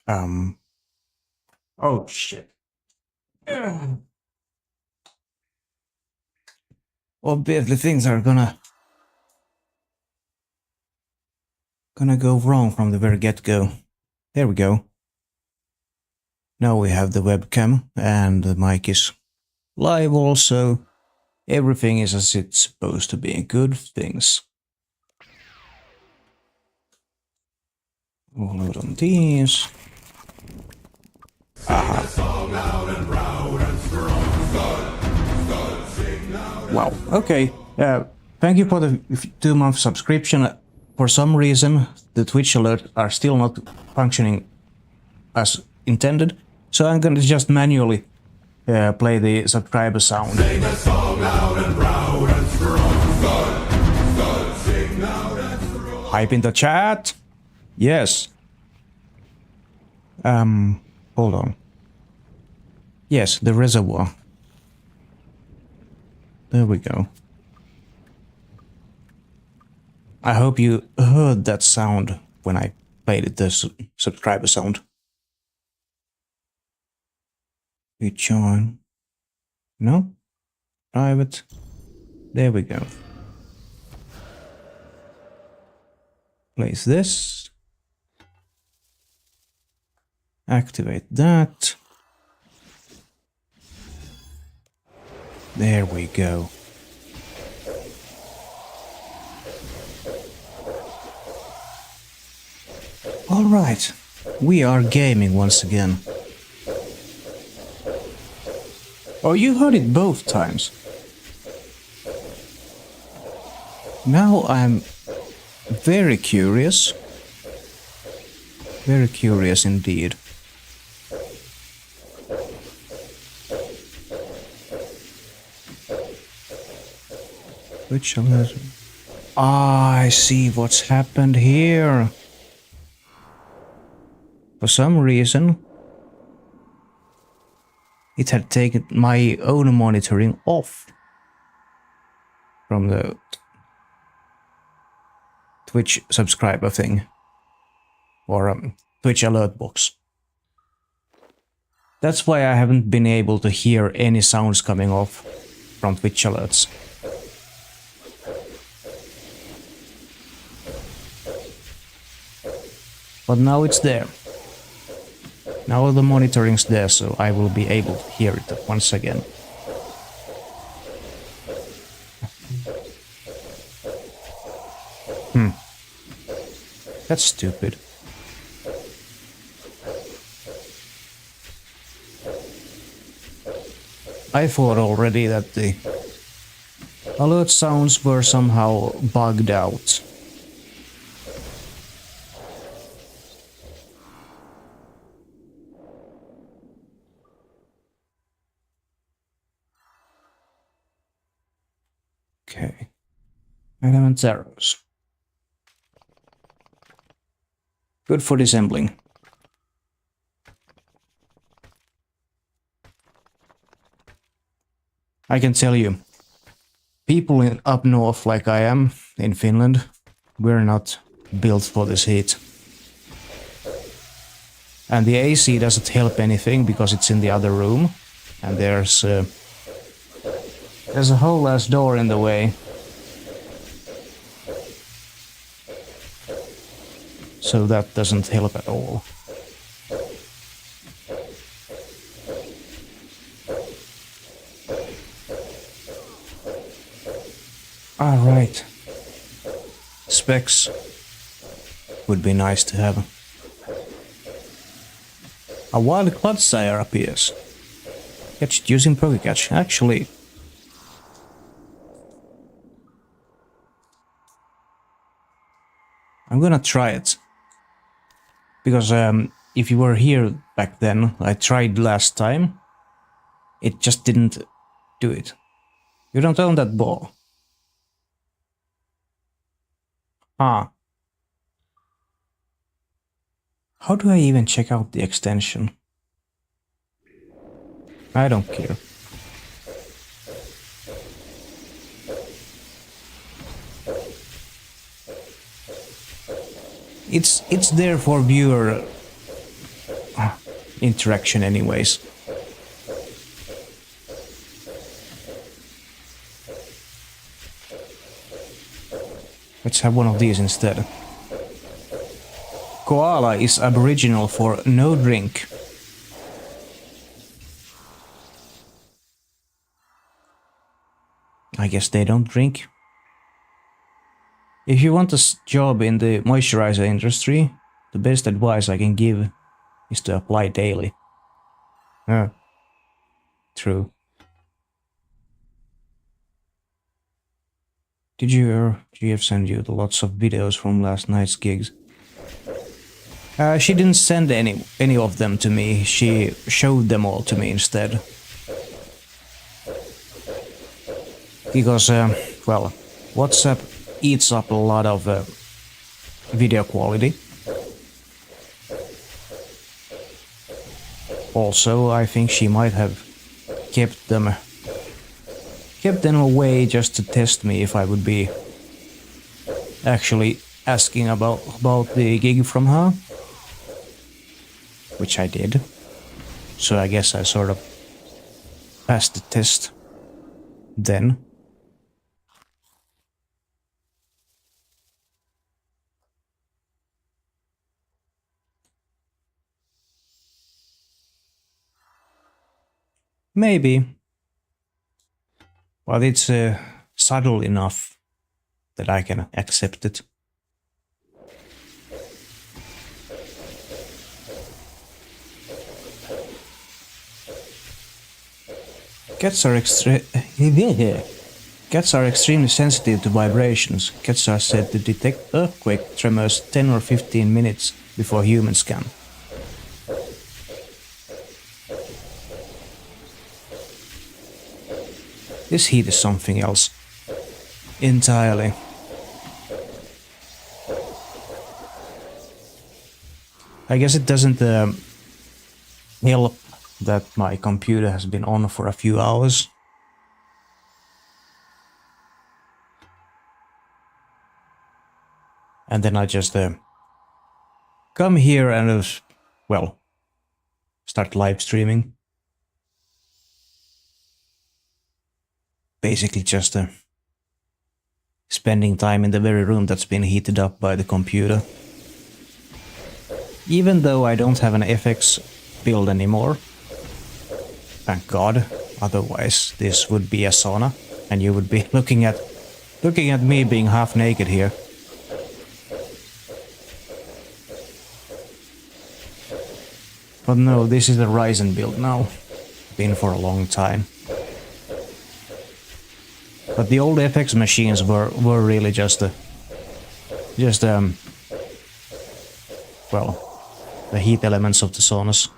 Um. Oh shit. Obviously, things are gonna go wrong from the very get-go. There we go. Now we have the webcam and the mic is live also. Everything is as it's supposed to be. Good things. We'll load on these. Wow. Okay. Thank you for the 2-month subscription. For some reason, the Twitch alerts are still not functioning as intended, so I'm gonna just manually play the subscriber sound. Hype in the chat. Yes. Hold on. Yes, the reservoir. There we go. I hope you heard that sound when I played it, the subscriber sound. We join. No? Private. There we go. Place this. Activate that. There we go. All right, we are gaming once again. Oh, you heard it both times. Now I'm very curious. Very curious indeed. Which alert? Ah, I see what's happened here. For some reason, it had taken my own monitoring off from the Twitch subscriber thing, or Twitch alert box. That's why I haven't been able to hear any sounds coming off from Twitch alerts. But now it's there. Now the monitoring's there, so I will be able to hear it once again. That's stupid. I thought already that the alert sounds were somehow bugged out. Okay. Element arrows. Good for dissembling. I can tell you, people up north like I am, in Finland, we're not built for this heat. And the AC doesn't help anything because it's in the other room, and there's a whole ass door in the way. So that doesn't help at all. Alright. Specs would be nice to have. A wild Clodsire appears. Catch it using Pokecatch. Actually, I'm gonna try it. Because if you were here back then, I tried last time. It just didn't do it. You don't own that ball. Ah. How do I even check out the extension? I don't care. It's there for viewer interaction anyways. Let's have one of these instead. Koala is Aboriginal for no drink. I guess they don't drink. If you want a job in the moisturizer industry, the best advice I can give is to apply daily. True. Did GF send you the lots of videos from last night's gigs? She didn't send any of them to me. She showed them all to me instead. Because, well, WhatsApp eats up a lot of video quality. Also, I think she might have kept them away just to test me if I would be actually asking about the gig from her, which I did. So I guess I sort of passed the test then. Maybe. But it's subtle enough that I can accept it. Cats are extremely sensitive to vibrations. Cats are said to detect earthquake tremors 10 or 15 minutes before humans can. This heat is something else entirely. I guess it doesn't help that my computer has been on for a few hours. And then I just come here and, well, start live streaming. Basically just spending time in the very room that's been heated up by the computer. Even though I don't have an FX build anymore, thank God, otherwise this would be a sauna and you would be looking at me being half naked here. But no, this is a Ryzen build now, been for a long time. But the old FX machines were really just well, the heat elements of the saunas,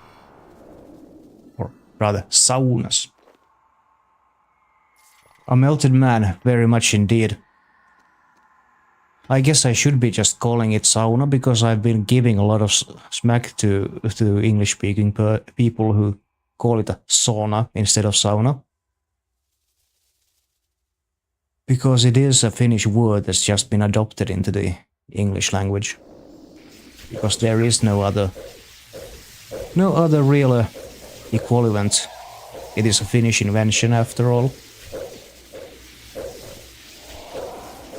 or rather saunas. A melted man, very much indeed. I guess I should be just calling it sauna because I've been giving a lot of smack to English-speaking people who call it a sauna instead of sauna. Because it is a Finnish word that's just been adopted into the English language. Because there is no other real equivalent. It is a Finnish invention after all.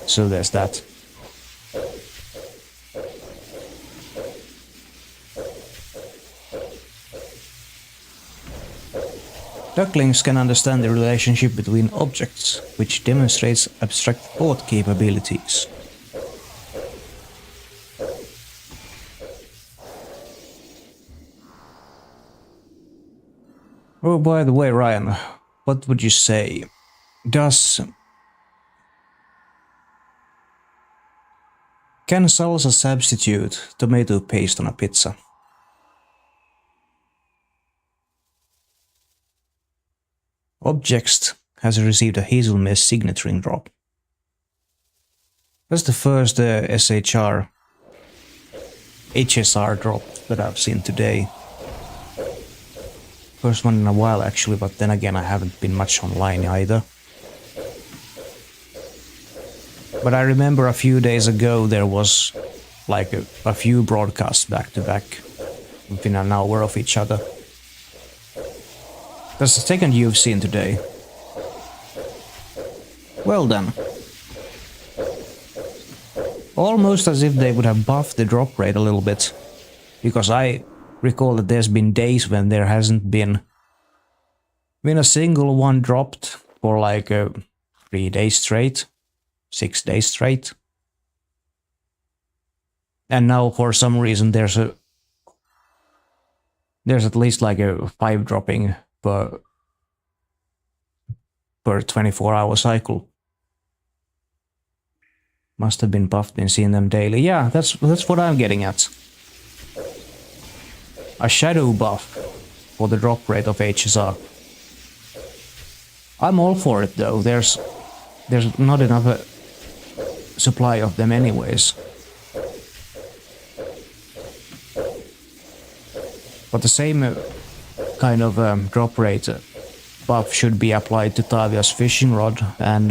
So there's that. Ducklings can understand the relationship between objects, which demonstrates abstract thought capabilities. Oh, by the way, Ryan, what would you say? Can salsa substitute tomato paste on a pizza? Objects has received a hazelnut signaturing drop. That's the first HSR drop that I've seen today. First one in a while actually, but then again I haven't been much online either. But I remember a few days ago there was like a few broadcasts back to back within an hour of each other. That's the second you've seen today. Well then. Almost as if they would have buffed the drop rate a little bit. Because I recall that there's been days when there hasn't been a single one dropped for like 3 days straight, 6 days straight. And now for some reason there's at least like a 5 dropping per 24-hour cycle. Must have been buffed and seen them daily. Yeah, that's what I'm getting at. A shadow buff for the drop rate of HSR. I'm all for it though. There's not enough supply of them anyways. But the same kind of drop rate buff should be applied to Tavia's fishing rod and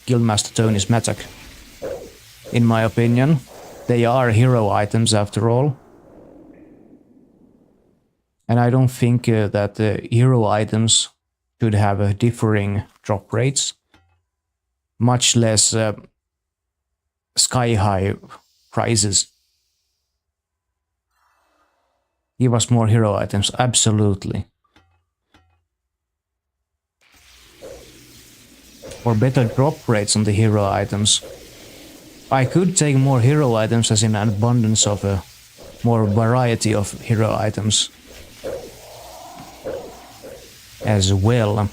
Guildmaster Tony's mattock. In my opinion, they are hero items after all. And I don't think that hero items should have differing drop rates, much less sky-high prices. Give us more hero items, absolutely. Or better drop rates on the hero items. I could take more hero items as in an abundance of more variety of hero items as well.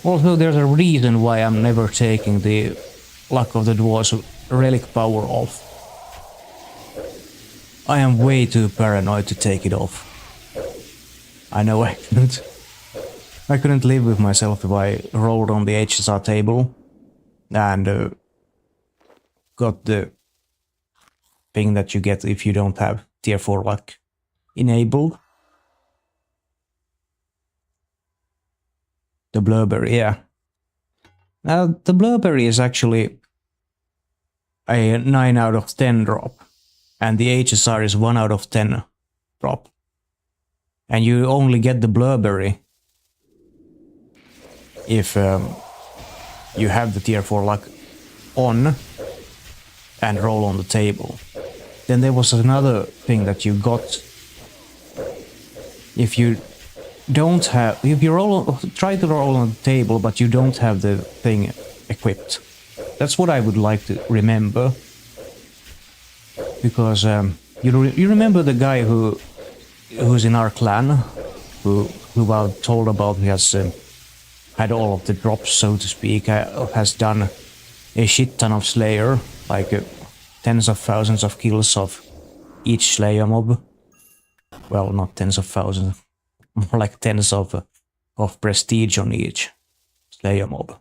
Also, there's a reason why I'm never taking the Luck of the Dwarves relic power off. I am way too paranoid to take it off. I know I couldn't live with myself if I rolled on the HSR table and got the thing that you get if you don't have tier 4 luck enabled. The Blurberry, yeah. Now, the Blurberry is actually a 9 out of 10 drop. And the HSR is 1 out of 10 drop. And you only get the Blurberry if you have the tier 4 luck on and roll on the table. Then there was another thing that you got if you don't have, if you try to roll on the table but you don't have the thing equipped. That's what I would like to remember. Because you remember the guy who's in our clan, who I've told about, who has had all of the drops, so to speak, has done a shit ton of Slayer, like tens of thousands of kills of each Slayer mob. Well, not tens of thousands, more like tens of prestige on each Slayer mob.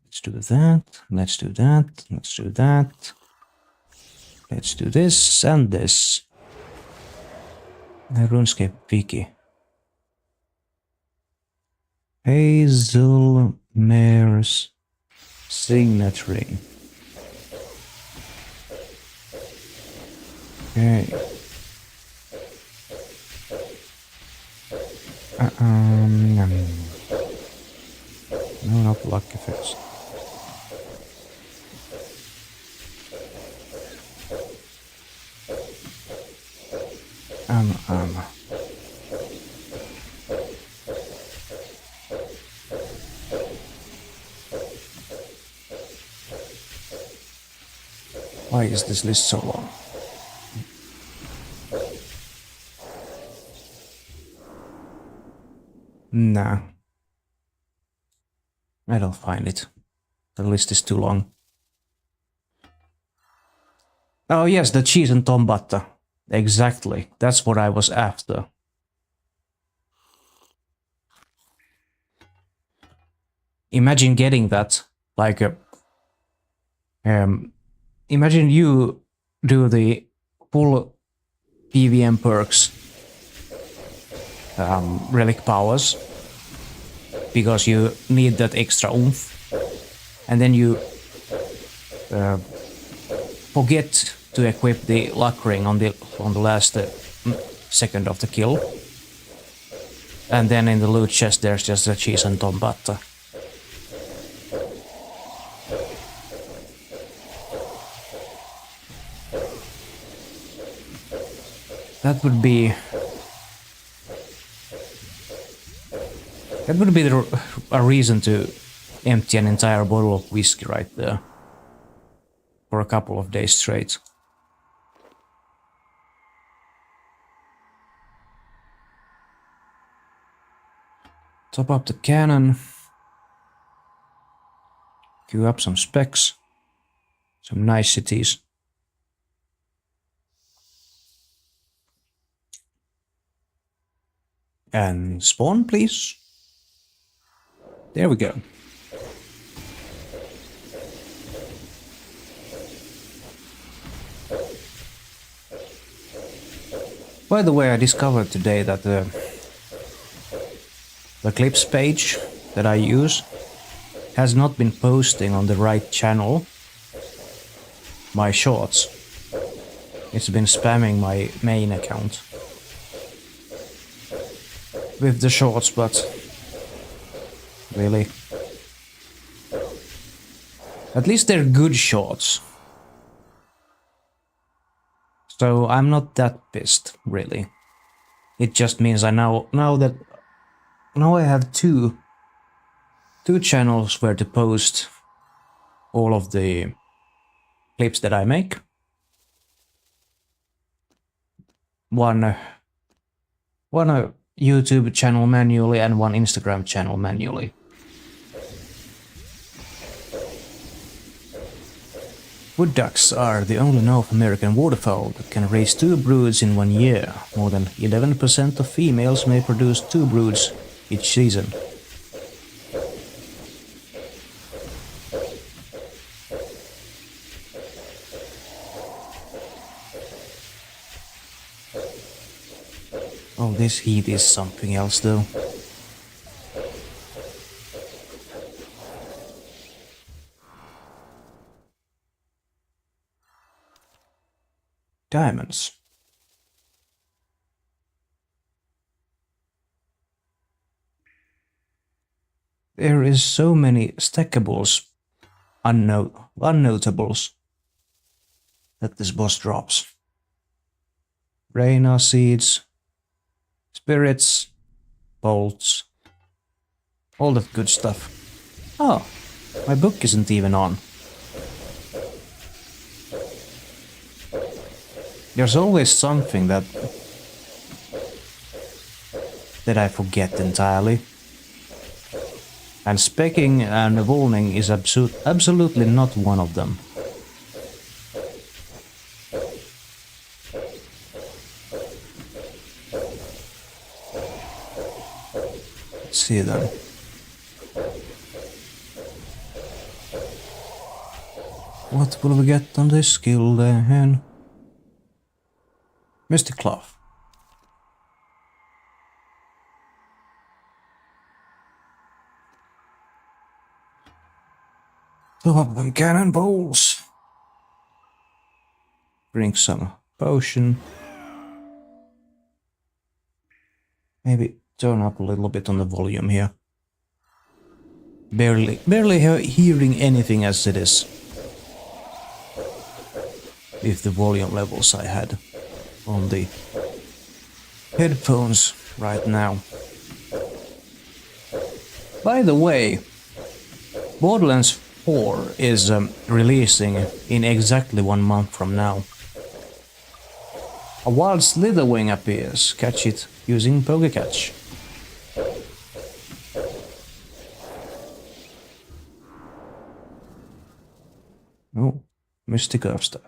Let's do that, let's do that, let's do that. Let's do this and this. RuneScape wiki. Hazelmare's signet ring. Okay. No, not luck effects. Why is this list so long? Nah. I don't find it. The list is too long. Oh yes, the cheese and tombatta. Exactly. That's what I was after. Imagine getting that. Like a... imagine you do the full PVM perks relic powers because you need that extra oomph, and then you forget to equip the luck ring on the last second of the kill. And then in the loot chest there's just a cheese and tomato. That would be a reason to empty an entire bottle of whiskey right there for a couple of days straight. Top up the cannon. Queue up some specs. Some niceties. And spawn, please. There we go. By the way, I discovered today that the clips page that I use has not been posting on the right channel my shorts. It's been spamming my main account with the shorts, but really, at least they're good shorts, so I'm not that pissed, really. It just means I now I have two channels where to post all of the clips that I make. One YouTube channel manually and one Instagram channel manually. Wood ducks are the only North American waterfowl that can raise 2 broods in 1 year. More than 11% of females may produce 2 broods each season. Oh, this heat is something else though. Diamonds. There is so many stackables, unnotables, that this boss drops. Reina seeds, spirits, bolts, all that good stuff. Oh, my book isn't even on. There's always something that I forget entirely. And specking and evolving is absolutely not one of them. Let's see then. What will we get on this skill then? Mystic Cloth. Fill up them cannonballs. Drink some potion. Maybe turn up a little bit on the volume here. Barely hearing anything as it is. With the volume levels I had on the headphones right now. By the way, Borderlands 4 is releasing in exactly 1 month from now. A wild slitherwing appears. Catch it using Pokecatch. Oh, Mystic Earth Staff.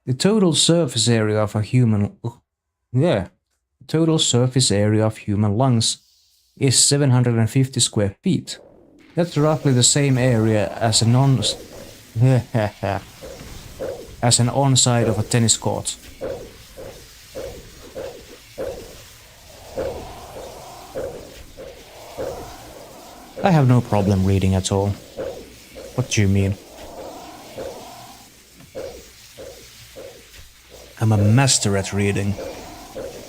The total surface area of a human... total surface area of human lungs is 750 square feet. That's roughly the same area as an on-side of a tennis court. I have no problem reading at all. What do you mean? I'm a master at reading.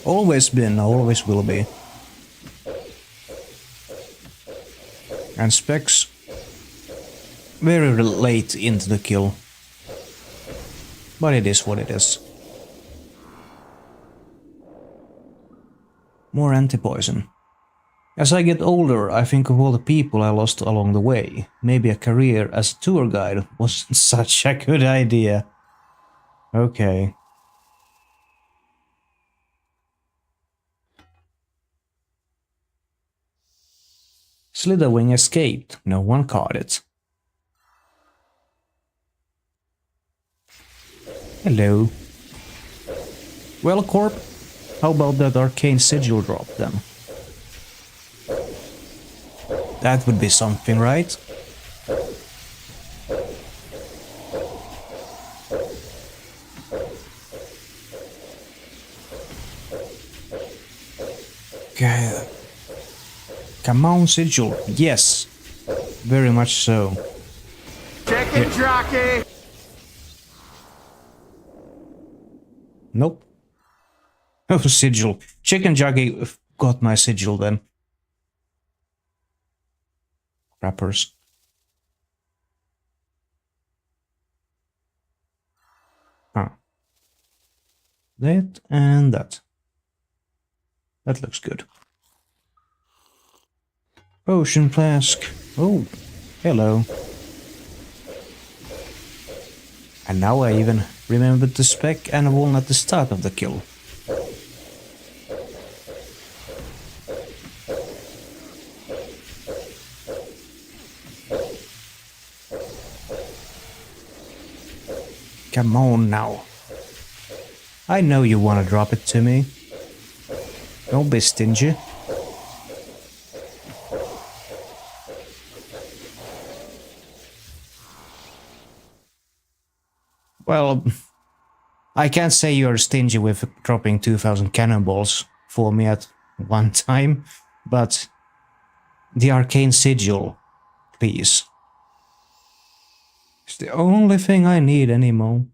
Always been, always will be. And specs very late into the kill. But it is what it is. More anti-poison. As I get older, I think of all the people I lost along the way. Maybe a career as a tour guide wasn't such a good idea. Okay. Slitherwing escaped. No one caught it. Hello. Well, Corp, how about that arcane sigil drop then? That would be something, right? Okay. Come on, sigil. Yes. Very much so. Chicken jockey! Nope. Oh, sigil. Chicken jockey got my sigil then. Wrappers. Huh. That and that. That looks good. Potion flask. Oh, hello. And now I even remembered the spec and walnut at the start of the kill. Come on now. I know you want to drop it to me. Don't be stingy. Well, I can't say you're stingy with dropping 2000 cannonballs for me at one time, but the arcane sigil, please. It's the only thing I need anymore.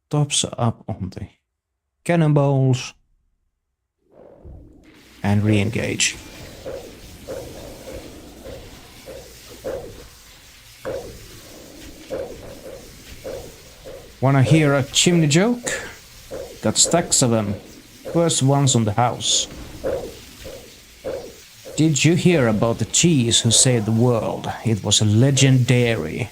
Tops up on the cannonballs and re-engage. Wanna hear a chimney joke? Got stacks of them. First ones on the house. Did you hear about the cheese who saved the world? It was a legendary.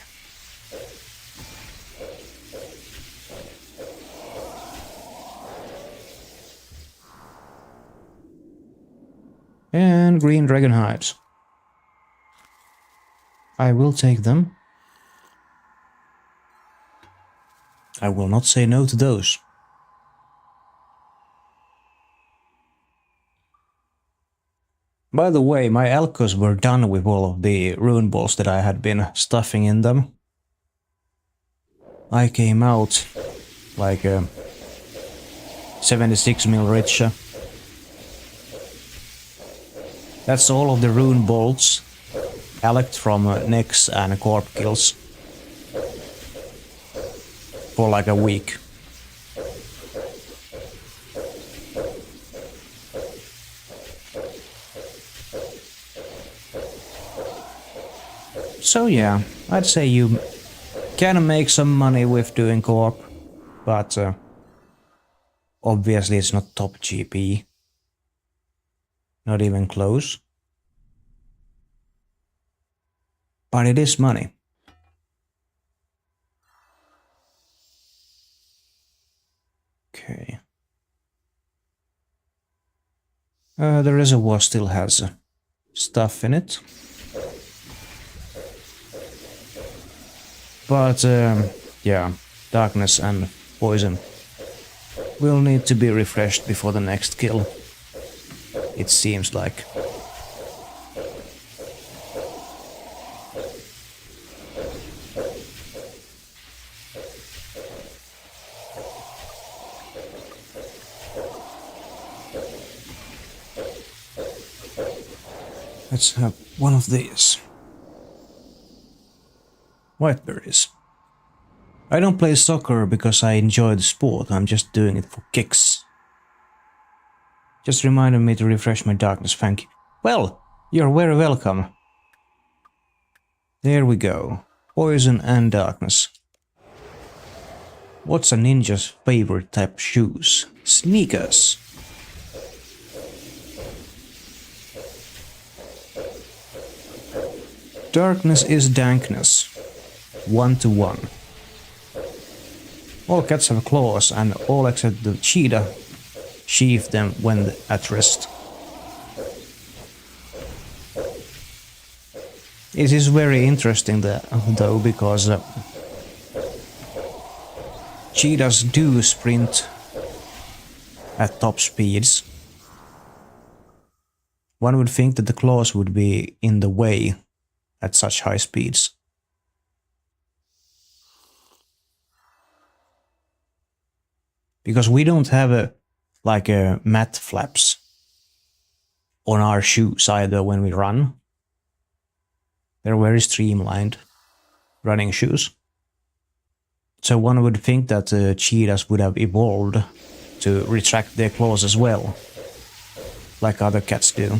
And green dragon hides. I will take them. I will not say no to those. By the way, my alcos were done with all of the rune balls that I had been stuffing in them. I came out like 76 mil richer. That's all of the rune bolts alced from Nex and Corp kills. For like a week. So yeah, I'd say you can make some money with doing Corp, but obviously it's not top GP. Not even close. But it is money. Okay. The reservoir still has stuff in it. But, yeah, darkness and poison will need to be refreshed before the next kill. It seems like. Let's have one of these. Whiteberries. I don't play soccer because I enjoy the sport, I'm just doing it for kicks. Just reminded me to refresh my darkness, thank you. Well, you're very welcome. There we go. Poison and darkness. What's a ninja's favorite type of shoes? Sneakers. Darkness is dankness. 1-to-1. All cats have claws and all except the cheetah sheath them when at rest. It is very interesting though because cheetahs do sprint at top speeds. One would think that the claws would be in the way at such high speeds. Because we don't have a mat flaps on our shoes either when we run. They're very streamlined running shoes. So one would think that cheetahs would have evolved to retract their claws as well, like other cats do.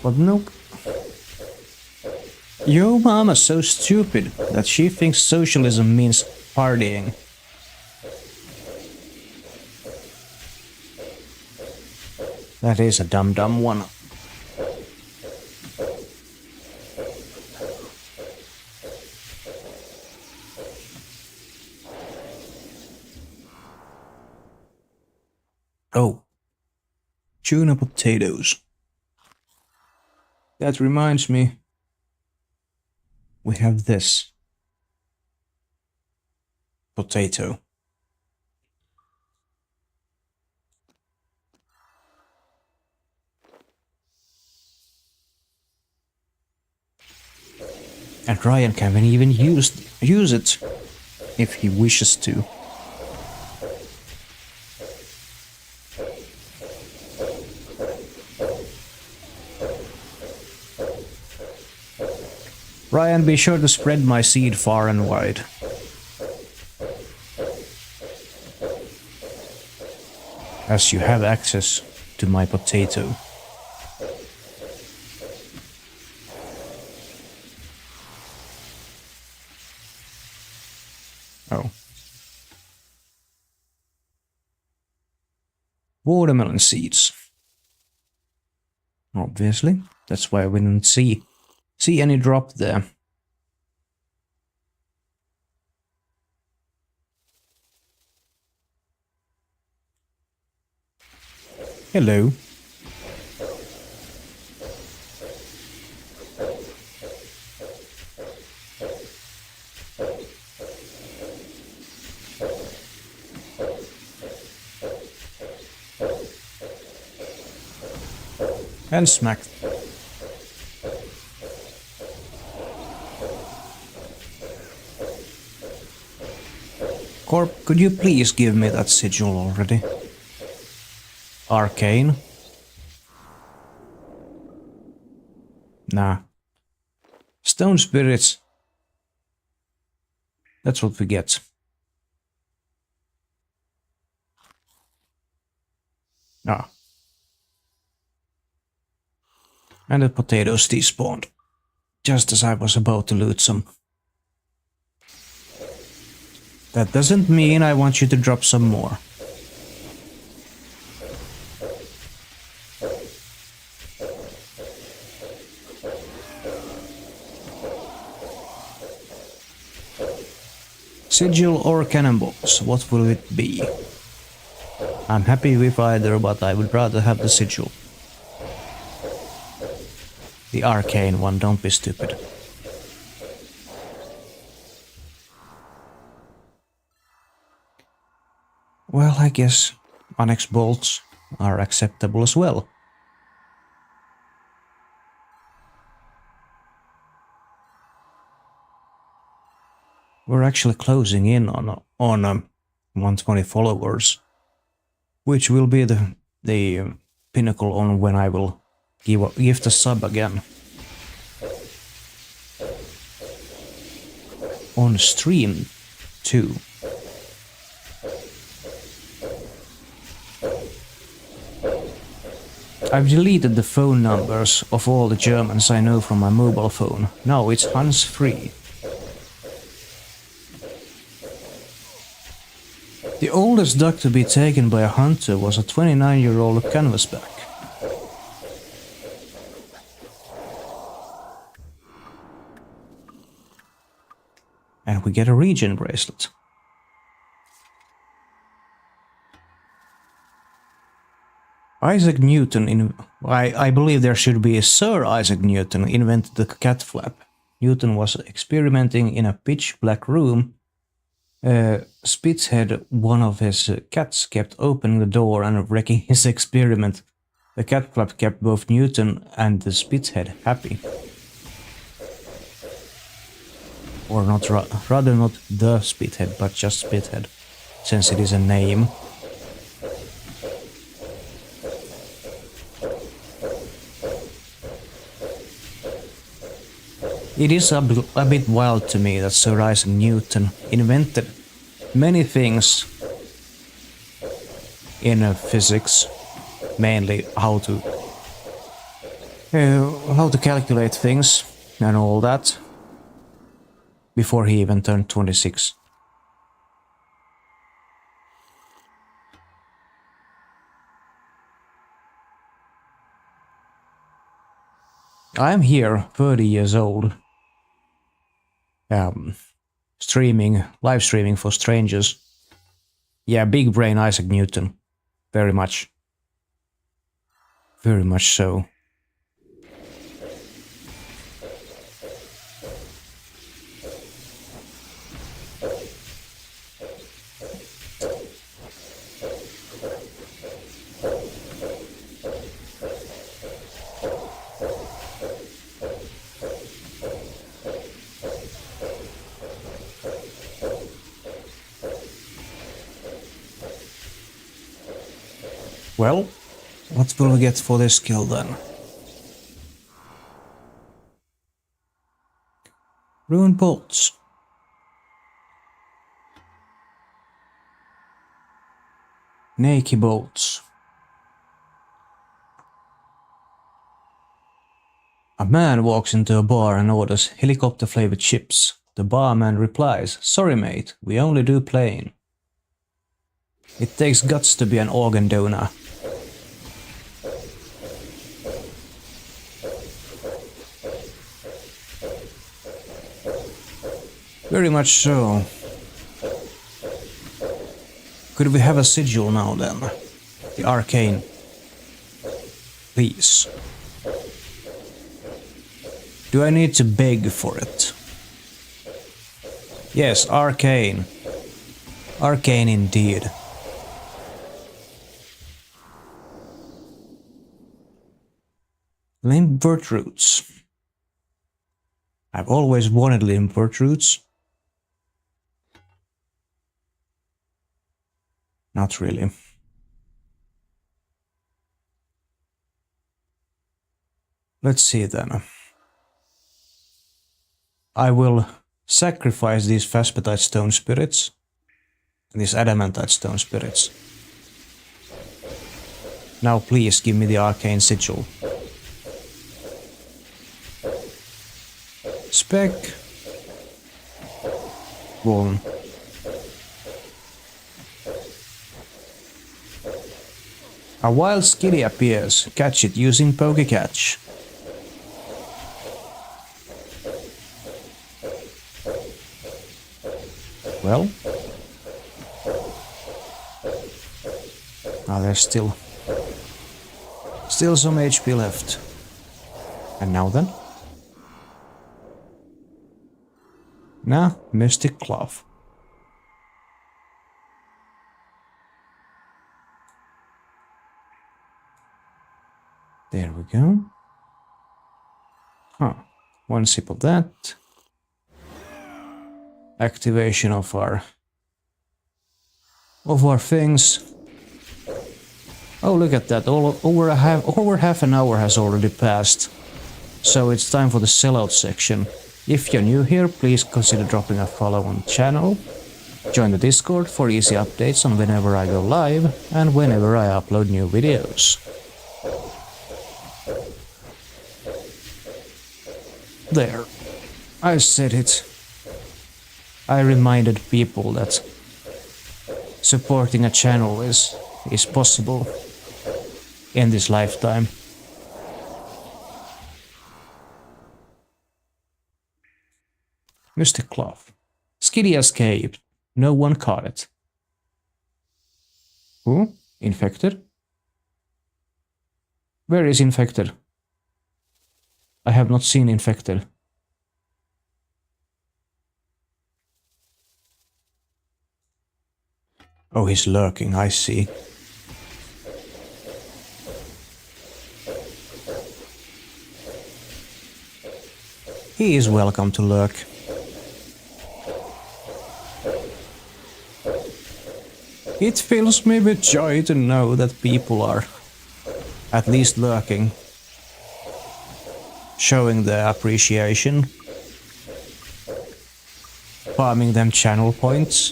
But nope. Yo mama's so stupid that she thinks socialism means partying. That is a dumb one. Oh. Tuna potatoes. That reminds me. We have this. Potato. And Ryan can even use it if he wishes to. Ryan, be sure to spread my seed far and wide. As you have access to my potato. Oh. Watermelon seeds. Obviously, that's why we didn't see any drop there. Hello. And smack. Corp, could you please give me that sigil already? Arcane? Nah. Stone spirits. That's what we get. Ah. And the potatoes despawned. Just as I was about to loot some. That doesn't mean I want you to drop some more. Sigil or cannonballs, what will it be? I'm happy with either, but I would rather have the sigil. The arcane one, don't be stupid. Well, I guess onyx bolts are acceptable as well. We're actually closing in on 120 followers, which will be the pinnacle on when I will give the sub again. On stream too. I've deleted the phone numbers of all the Germans I know from my mobile phone. Now it's hands-free. The oldest duck to be taken by a hunter was a 29-year-old canvasback. And we get a regen bracelet. Isaac Newton, I believe there should be a Sir Isaac Newton, invented the cat flap. Newton was experimenting in a pitch black room. Spitzhead, one of his cats, kept opening the door and wrecking his experiment. The cat flap kept both Newton and the Spitzhead happy. Or not, rather not the Spitzhead, but just Spitzhead, since it is a name. It is a bit wild to me that Sir Isaac Newton invented many things in physics, mainly how to calculate things and all that, before he even turned 26. I am here, 30 years old, live streaming for strangers. Yeah, big brain Isaac Newton. Very much. Very much so. Well, what will we get for this skill then? Ruined bolts. Naked bolts. A man walks into a bar and orders helicopter-flavored chips. The barman replies, "Sorry mate, we only do plain." It takes guts to be an organ donor. Very much so. Could we have a sigil now then? The arcane. Please. Do I need to beg for it? Yes, arcane. Arcane indeed. Limbert roots. I've always wanted limbert roots. Not really. Let's see then. I will sacrifice these phasmatite stone spirits, these adamantite stone spirits. Now please give me the arcane sigil. Spec. One. A wild skitty appears. Catch it using Pokecatch. Well. There's still some HP left. And now then? Nah, Mystic Glove. There we go. Huh. One sip of that. Activation of our of our things. Oh, look at that. Over half an hour has already passed. So it's time for the sellout section. If you're new here, please consider dropping a follow on the channel. Join the Discord for easy updates on whenever I go live and whenever I upload new videos. There. I said it. I reminded people that supporting a channel is possible in this lifetime. Mystic Cloth. Skiddy escaped. No one caught it. Who? Infected? Where is Infected? I have not seen Infected. Oh, he's lurking, I see. He is welcome to lurk. It fills me with joy to know that people are at least lurking, showing their appreciation, farming them channel points.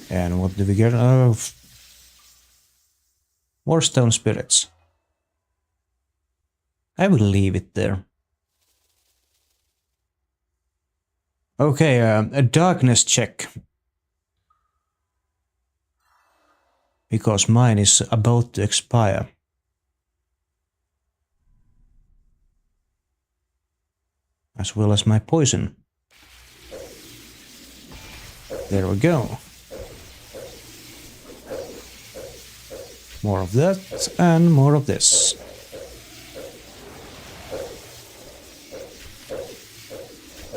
And what do we get? More stone spirits. I will leave it there. Okay, a darkness check. Because mine is about to expire. As well as my poison. There we go. More of that and more of this.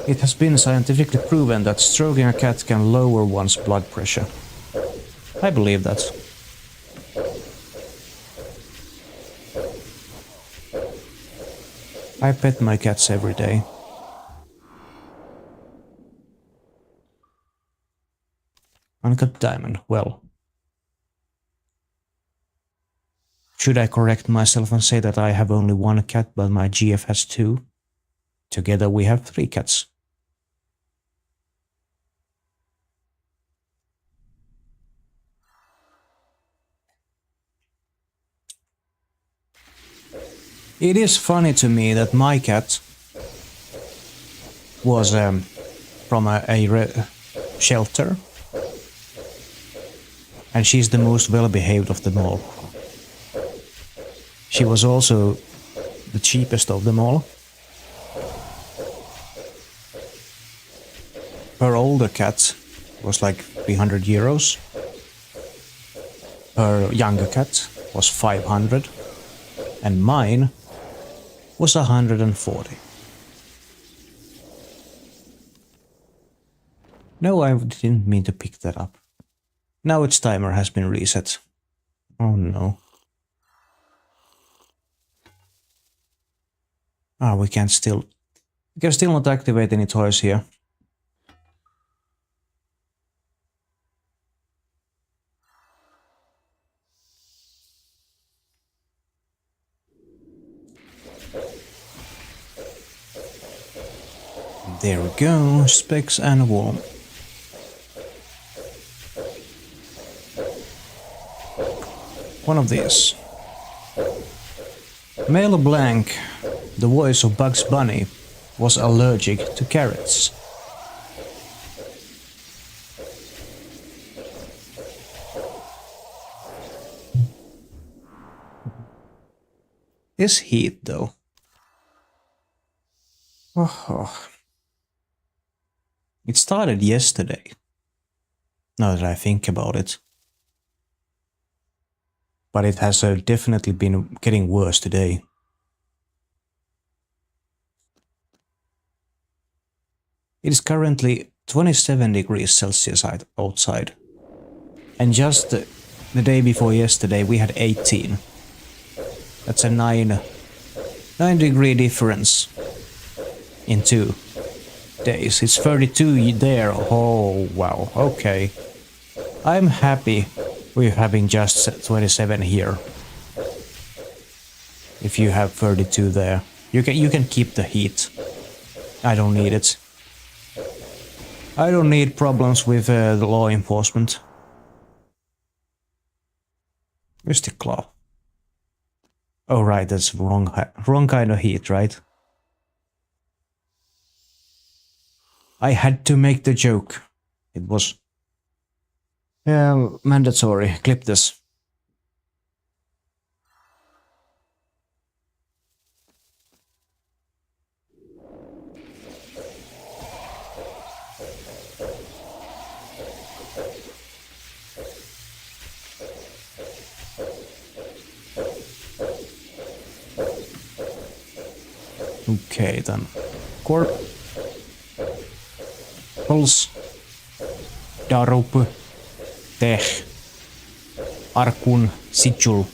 It has been scientifically proven that stroking a cat can lower one's blood pressure. I believe that. I pet my cats every day. Uncut diamond, well. Should I correct myself and say that I have only one cat but my GF has two? Together we have 3 cats. It is funny to me that my cat was from a shelter, and she's the most well-behaved of them all. She was also the cheapest of them all. Her older cat was like 300 euros. Her younger cat was 500. And mine was 140. No, I didn't mean to pick that up. Now its timer has been reset. Oh no. Ah, we can still not activate any toys here. There we go, specs and warm. One of these. Male Blanc, the voice of Bugs Bunny, was allergic to carrots. This heat though. Oh. It started yesterday, now that I think about it. But it has definitely been getting worse today. It is currently 27 degrees Celsius outside. And just the day before yesterday we had 18. That's a 9 degree difference in 2. days. It's 32 there. Oh, wow. Okay. I'm happy with having just 27 here. If you have 32 there, you can keep the heat. I don't need it. I don't need problems with the law enforcement. Mystic Claw. Oh right, that's wrong kind of heat, right? I had to make the joke. It was mandatory. Clip this. Okay, then. Corp. Puls. Darup. Teh. Arkun. Sigil.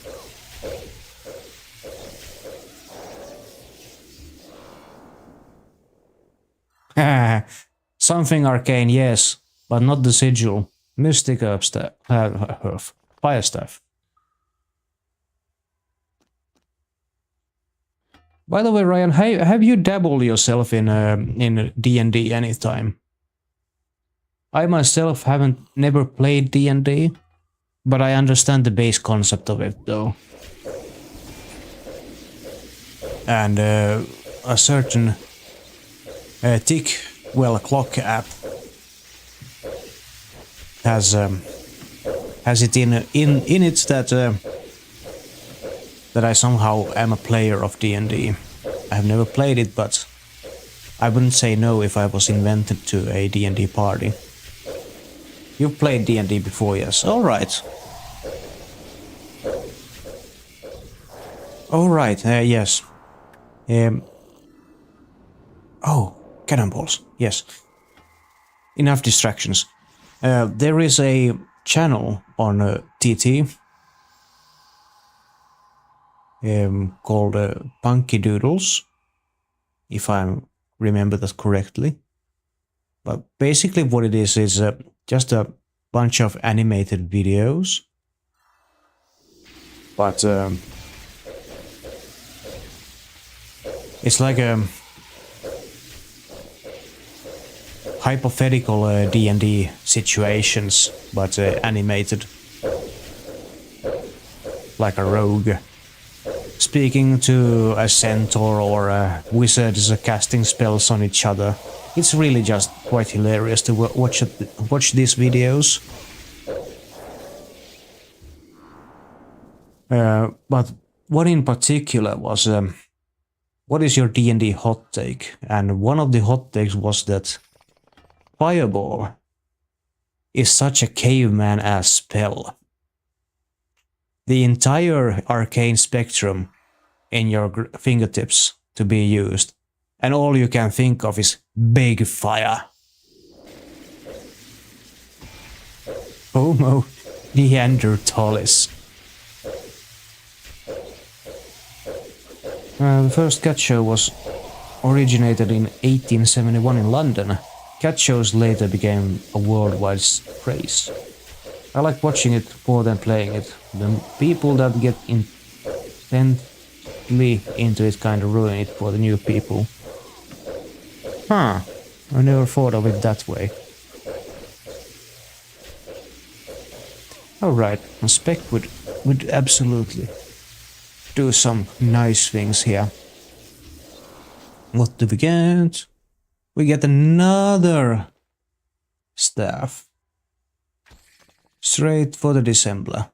Something arcane, yes, but not the sigil. Mystic herb staff. Fire staff. By the way, Ryan, have you dabbled yourself in D&D anytime? I myself haven't never played D&D, but I understand the base concept of it, though. And a certain clock app has it in it that I somehow am a player of D&D. I have never played it, but I wouldn't say no if I was invited to a D&D party. You've played D&D before, yes? Alright. Alright, yes. Oh, cannonballs, yes. Enough distractions. There is a channel on TT called Punky Doodles, if I remember that correctly. But basically what it is just a bunch of animated videos. But it's like a hypothetical D&D situations, but animated. Like a rogue speaking to a centaur or a wizard casting spells on each other. It's really just quite hilarious to watch these videos. But what in particular was, what is your D&D hot take? And one of the hot takes was that Fireball is such a caveman-ass spell. The entire arcane spectrum in your fingertips to be used, and all you can think of is big fire. Homo Neanderthalis. The first cat show was originated in 1871 in London. Cat shows later became a worldwide craze. I like watching it more than playing it. The people that get intently into it kind of ruin it for the new people. Huh, I never thought of it that way. Alright, a spec would absolutely do some nice things here. What do we get? We get another staff. Straight for the dissembler.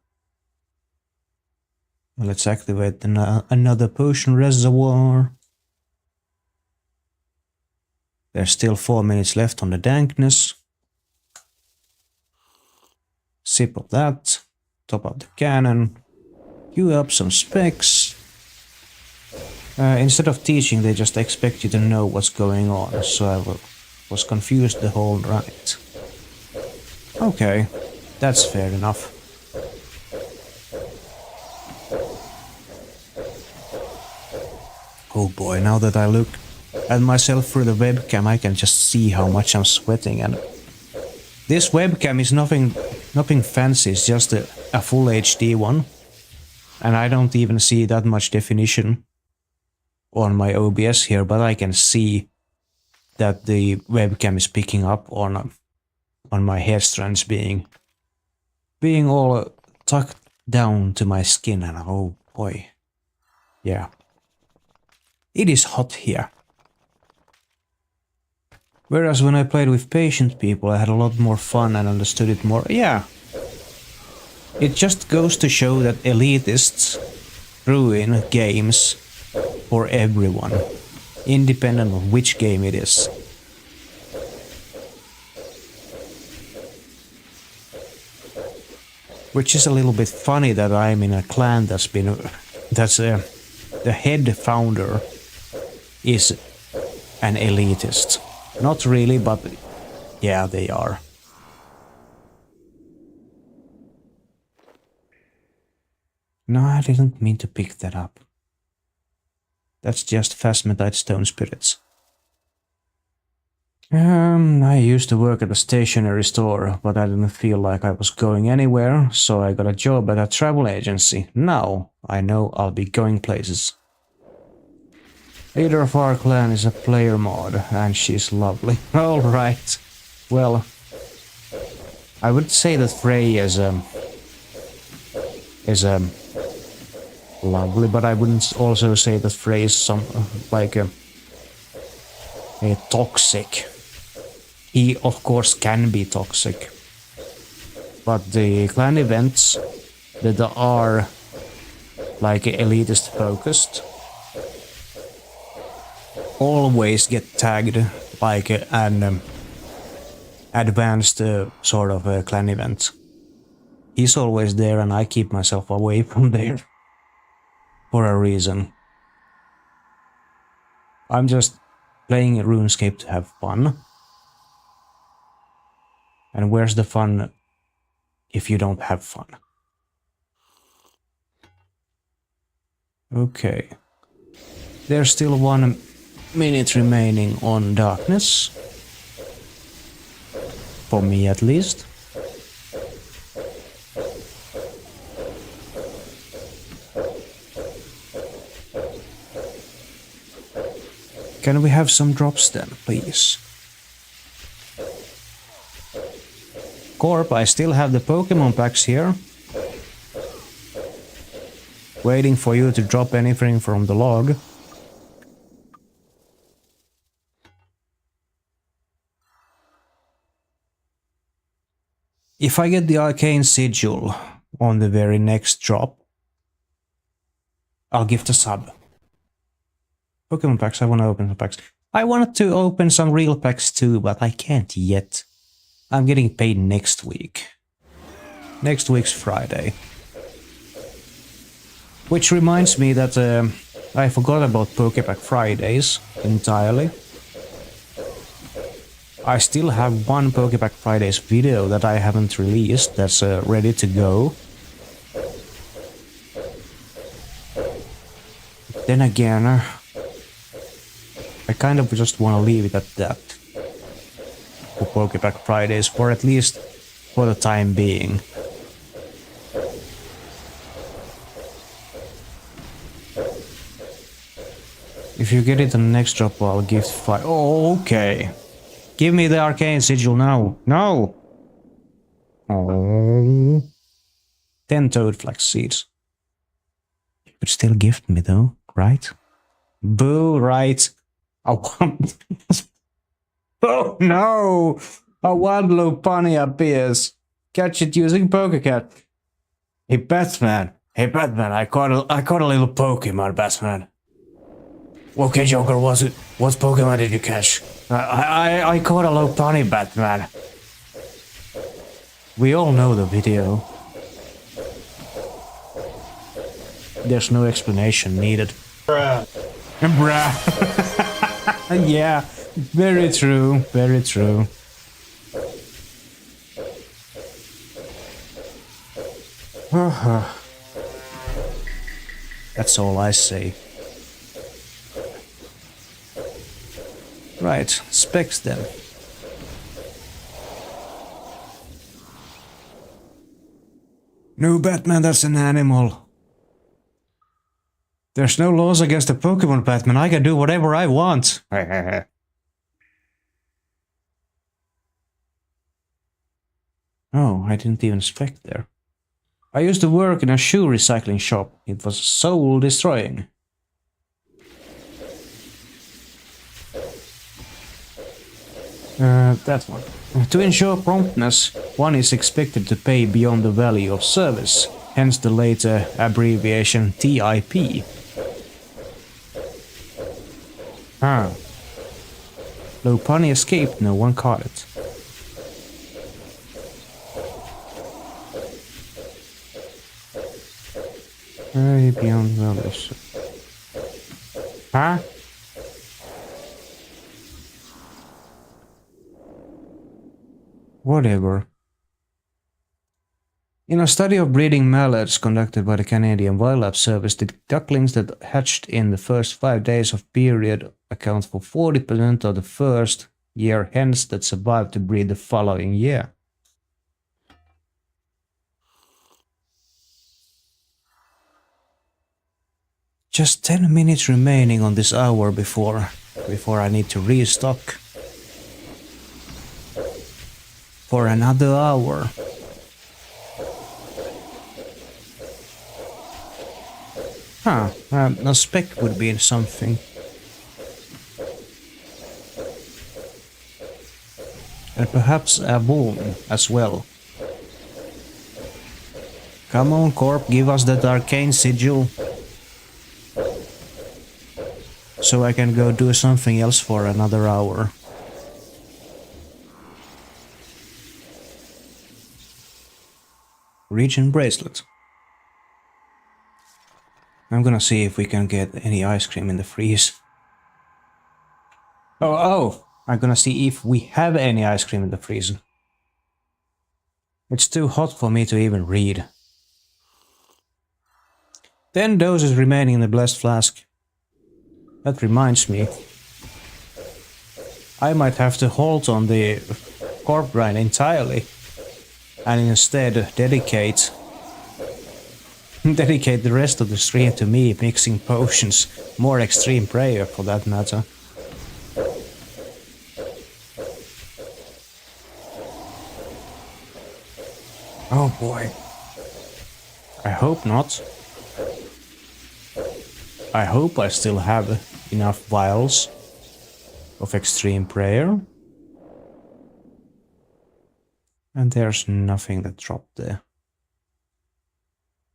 Let's activate another potion reservoir. There's still 4 minutes left on the dankness. Sip of that. Top up the cannon. Queue up some specs. Instead of teaching, they just expect you to know what's going on, so I was confused the whole night. Okay, that's fair enough. Oh boy, now that I look at myself through the webcam, I can just see how much I'm sweating. And this webcam is nothing fancy, it's just a full HD one. And I don't even see that much definition on my OBS here, but I can see that the webcam is picking up on my hair strands being all tucked down to my skin, and oh boy, yeah, it is hot here. Whereas when I played with patient people, I had a lot more fun and understood it more. Yeah, it just goes to show that elitists ruin games for everyone, independent of which game it is. Which is a little bit funny that I'm in a clan that's the head founder is an elitist. Not really, but yeah, they are. No, I didn't mean to pick that up. That's just phasmatite stone spirits. I used to work at a stationery store, but I didn't feel like I was going anywhere, so I got a job at a travel agency. Now I know I'll be going places. Leader of our clan is a player mod, and she's lovely. Alright. Well, I would say that Frey is lovely, but I wouldn't also say that Frey is a toxic. He of course can be toxic, but the clan events that are like elitist focused always get tagged like an advanced sort of a clan event. He's always there, and I keep myself away from there for a reason. I'm just playing RuneScape to have fun. And where's the fun if you don't have fun? Okay. There's still 1 minute remaining on darkness. For me at least. Can we have some drops then, please? Corp, I still have the Pokemon packs here. Waiting for you to drop anything from the log. If I get the Arcane Sigil on the very next drop, I'll gift a sub. Pokemon packs, I want to open some packs. I wanted to open some real packs too, but I can't yet. I'm getting paid next week. Next week's Friday. Which reminds me that I forgot about Pokepack Fridays entirely. I still have one Pokepack Fridays video that I haven't released that's ready to go. Then again, I kind of just want to leave it at that. For Pokepack Fridays, for at least for the time being. If you get it on the next drop, I'll gift 5. Oh, okay. Give me the Arcane Sigil now. No! Oh. 10 Toad Flax Seeds. You could still gift me though, right? Boo, right. I want... Oh no! A Wadlow bunny appears. Catch it using Pokecat. Hey Batman. Hey Batman, I caught a little Pokemon, Batman. Okay, Joker, what Pokemon did you catch? I caught a low bunny, Batman. We all know the video. There's no explanation needed. Bruh. Bruh. Yeah, very true, very true. That's all I say. Right, specs then. No, Batman, that's an animal. There's no laws against the Pokemon, Batman. I can do whatever I want. Oh, I didn't even spec there. I used to work in a shoe recycling shop. It was soul destroying. That one. To ensure promptness, one is expected to pay beyond the value of service, hence the later abbreviation TIP. Ah. Though Punny escaped, no one caught it. Pay beyond values. Huh? Whatever. In a study of breeding mallards conducted by the Canadian Wildlife Service, the ducklings that hatched in the first 5 days of period account for 40% of the first year hens that survive to breed the following year. Just 10 minutes remaining on this hour before I need to restock. For another hour. Huh, a spec would be something. And perhaps a wound as well. Come on, Corp, give us that arcane sigil. So I can go do something else for another hour. Region bracelet. I'm gonna see if we can get any ice cream in the freeze. Oh, I'm gonna see if we have any ice cream in the freezer. It's too hot for me to even read. 10 doses remaining in the blessed flask. That reminds me. I might have to halt on the Corp grind entirely. And instead dedicate the rest of the stream to me mixing potions, more extreme prayer for that matter. Oh boy. I hope not. I hope I still have enough vials of extreme prayer. And there's nothing that dropped there.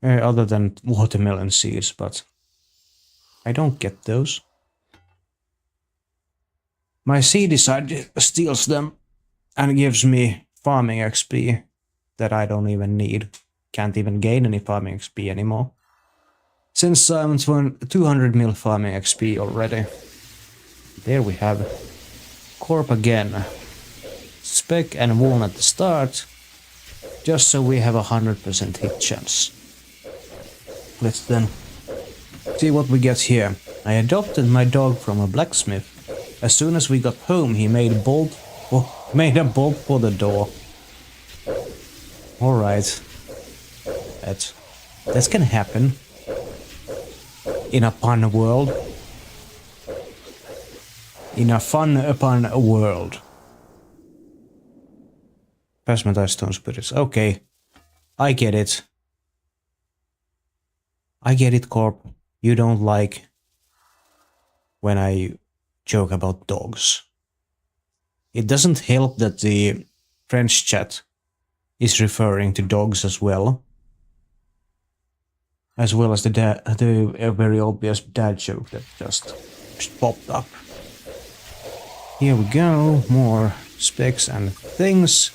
Other than watermelon seeds, but I don't get those. My seed decided steals them and gives me farming XP that I don't even need. Can't even gain any farming XP anymore. Since I'm 200 mil farming XP already. There we have Corp again. Spec and wound at the start, just so we have a 100% hit chance. Let's then see what we get here. I adopted my dog from a blacksmith. As soon as we got home, he made a bolt for the door. Alright. That can happen. In a pun world. In a fun pun world. Plasmatized stone spirits. Okay. I get it. I get it, Corp. You don't like when I joke about dogs. It doesn't help that the French chat is referring to dogs as well. As well as the very obvious dad joke that just popped up. Here we go. More specs and things.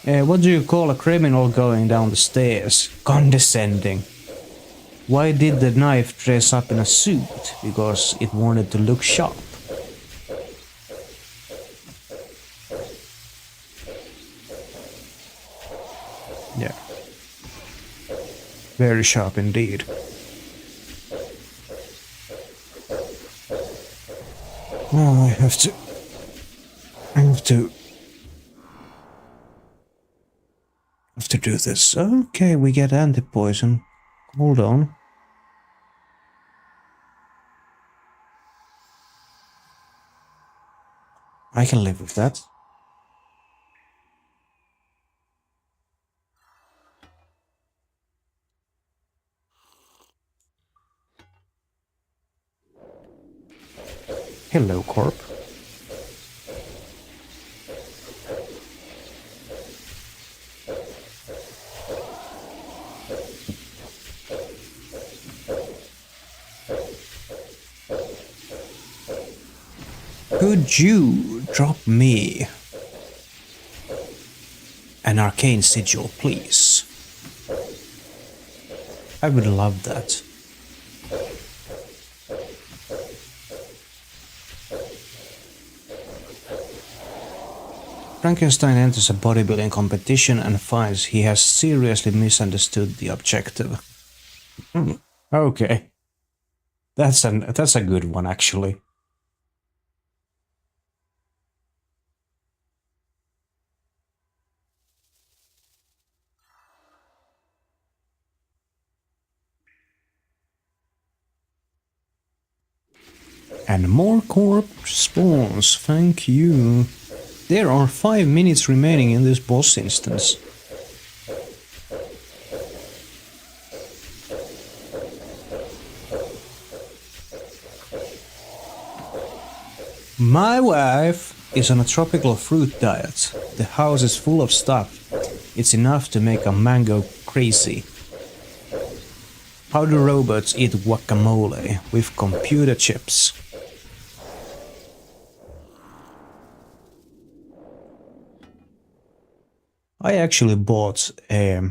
What do you call a criminal going down the stairs? Condescending. Why did the knife dress up in a suit? Because it wanted to look sharp. Yeah. Very sharp indeed. Now I have to have to do this. Okay, we get anti-poison. Hold on. I can live with that. Hello, Corp. Could you drop me an arcane sigil, please? I would love that. Frankenstein enters a bodybuilding competition and finds he has seriously misunderstood the objective. Okay. That's a good one, actually. And more Corp spawns, thank you. There are 5 minutes remaining in this boss instance. My wife is on a tropical fruit diet. The house is full of stuff. It's enough to make a mango crazy. How do robots eat guacamole? With computer chips. I actually bought a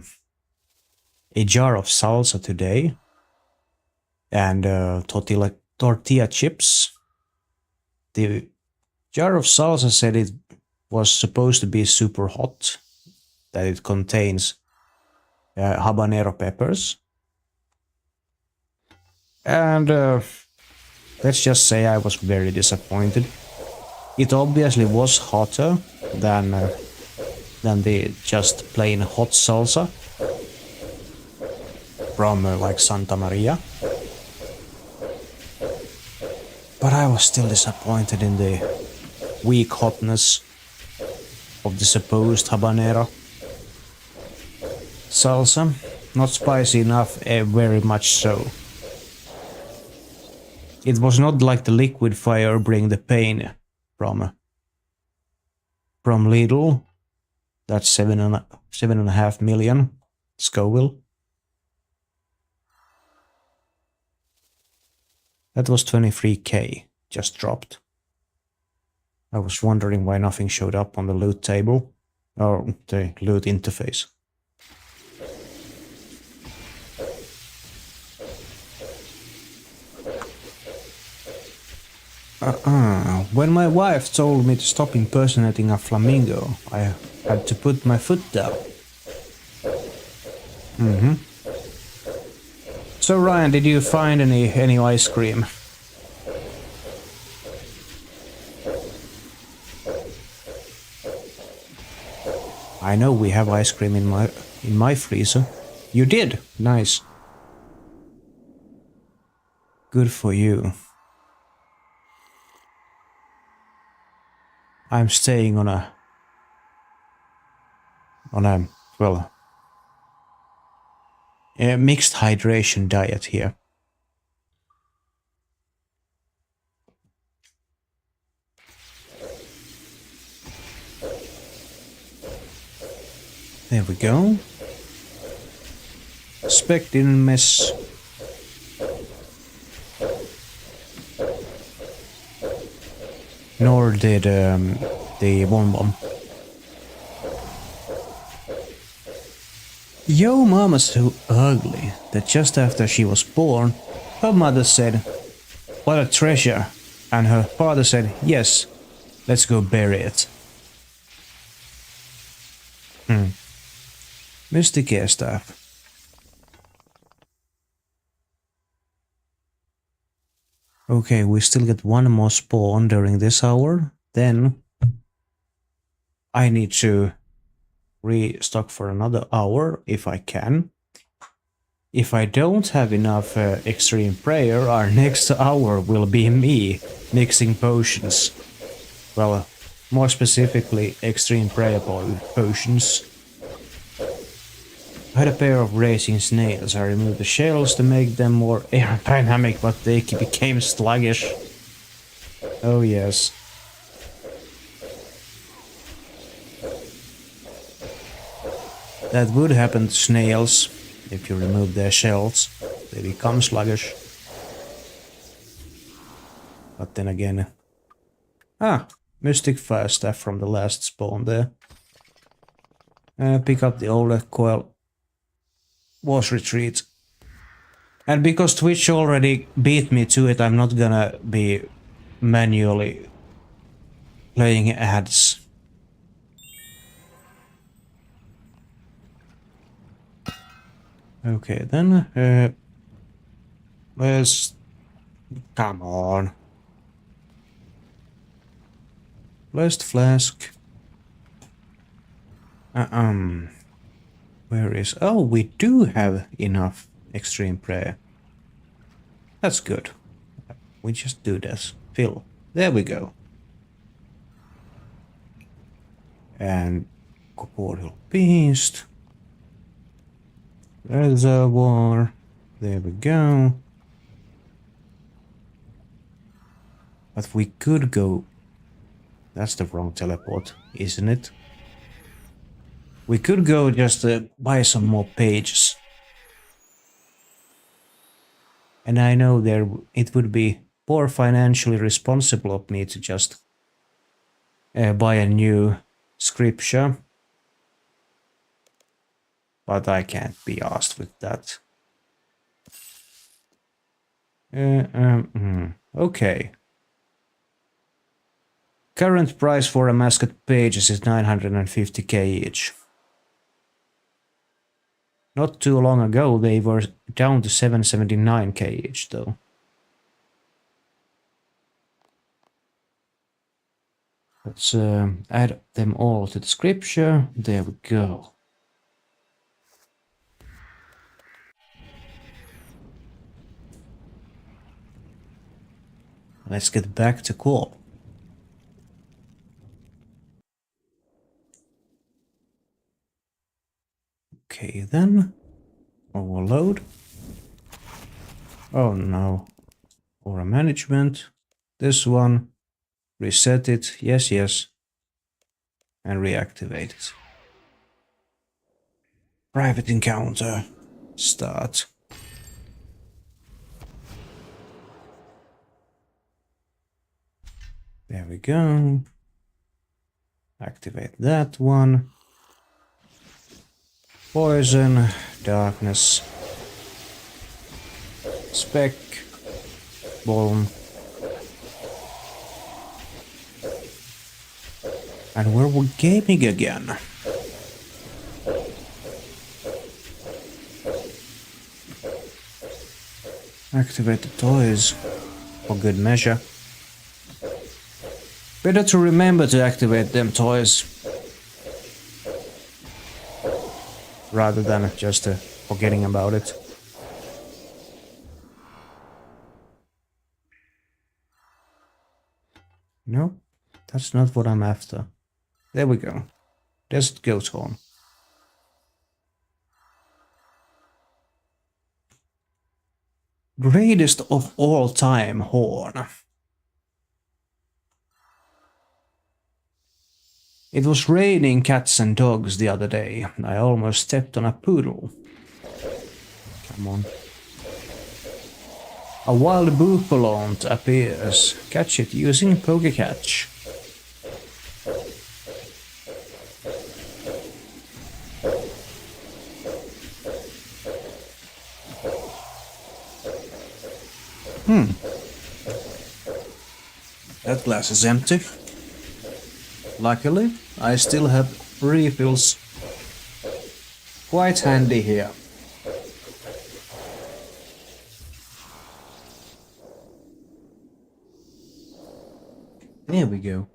jar of salsa today and tortilla chips. The jar of salsa said it was supposed to be super hot, that it contains habanero peppers. And let's just say I was very disappointed. It obviously was hotter than the just plain hot salsa from like Santa Maria. But I was still disappointed in the weak hotness of the supposed habanero salsa. Not spicy enough, very much so. It was not like the liquid fire bring the pain from Lidl. That's 7.5 million Scoville. That was 23k, just dropped. I was wondering why nothing showed up on the loot table, or the loot interface. When my wife told me to stop impersonating a flamingo, I had to put my foot down. So Ryan, did you find any ice cream? I know we have ice cream in my freezer. You did? Nice. Good for you. I'm staying on a mixed hydration diet here. There we go. Spec didn't miss. Nor did the bomb. Yo mama's so ugly that just after she was born, her mother said, "What a treasure," and her father said, "Yes, let's go bury it." Mystic air stuff. Okay, we still get one more spawn during this hour, then I need to restock for another hour if I can. If I don't have enough extreme prayer, our next hour will be me mixing potions. Well, more specifically, extreme prayer potions. I had a pair of racing snails. I removed the shells to make them more aerodynamic, but they became sluggish. Oh yes. That would happen to snails if you remove their shells. They become sluggish. But then again... Mystic Fire Staff from the last spawn there. Pick up the old coil. Was retreat. And because Twitch already beat me to it, I'm not gonna be manually playing ads. Okay, then, let's... Come on. Blessed Flask. Where is... Oh, we do have enough Extreme Prayer. That's good. We just do this. Fill. There we go. And... Corporeal Beast. Reservoir. There we go. But we could go... That's the wrong teleport, isn't it? We could go just buy some more pages. And I know it would be more financially responsible of me to just buy a new scripture. But I can't be asked with that. Okay. Current price for a mascot pages is 950k each. Not too long ago they were down to 779k each though. Let's add them all to the scripture. There we go. Let's get back to Corp. Okay then. Overload. Oh no. Aura management. This one. Reset it. Yes, yes. And reactivate it. Private encounter. Start. There we go. Activate that one. Poison, darkness, spec, boom. And we're gaming again. Activate the toys for good measure. Better to remember to activate them toys rather than just forgetting about it. No, that's not what I'm after. There we go. Desert Goat Horn. Greatest of all time horn. It was raining cats and dogs the other day. I almost stepped on a poodle. Come on. A wild bouffalont appears. Catch it using Pokecatch. That glass is empty. Luckily, I still have refills. Quite handy here. There we go.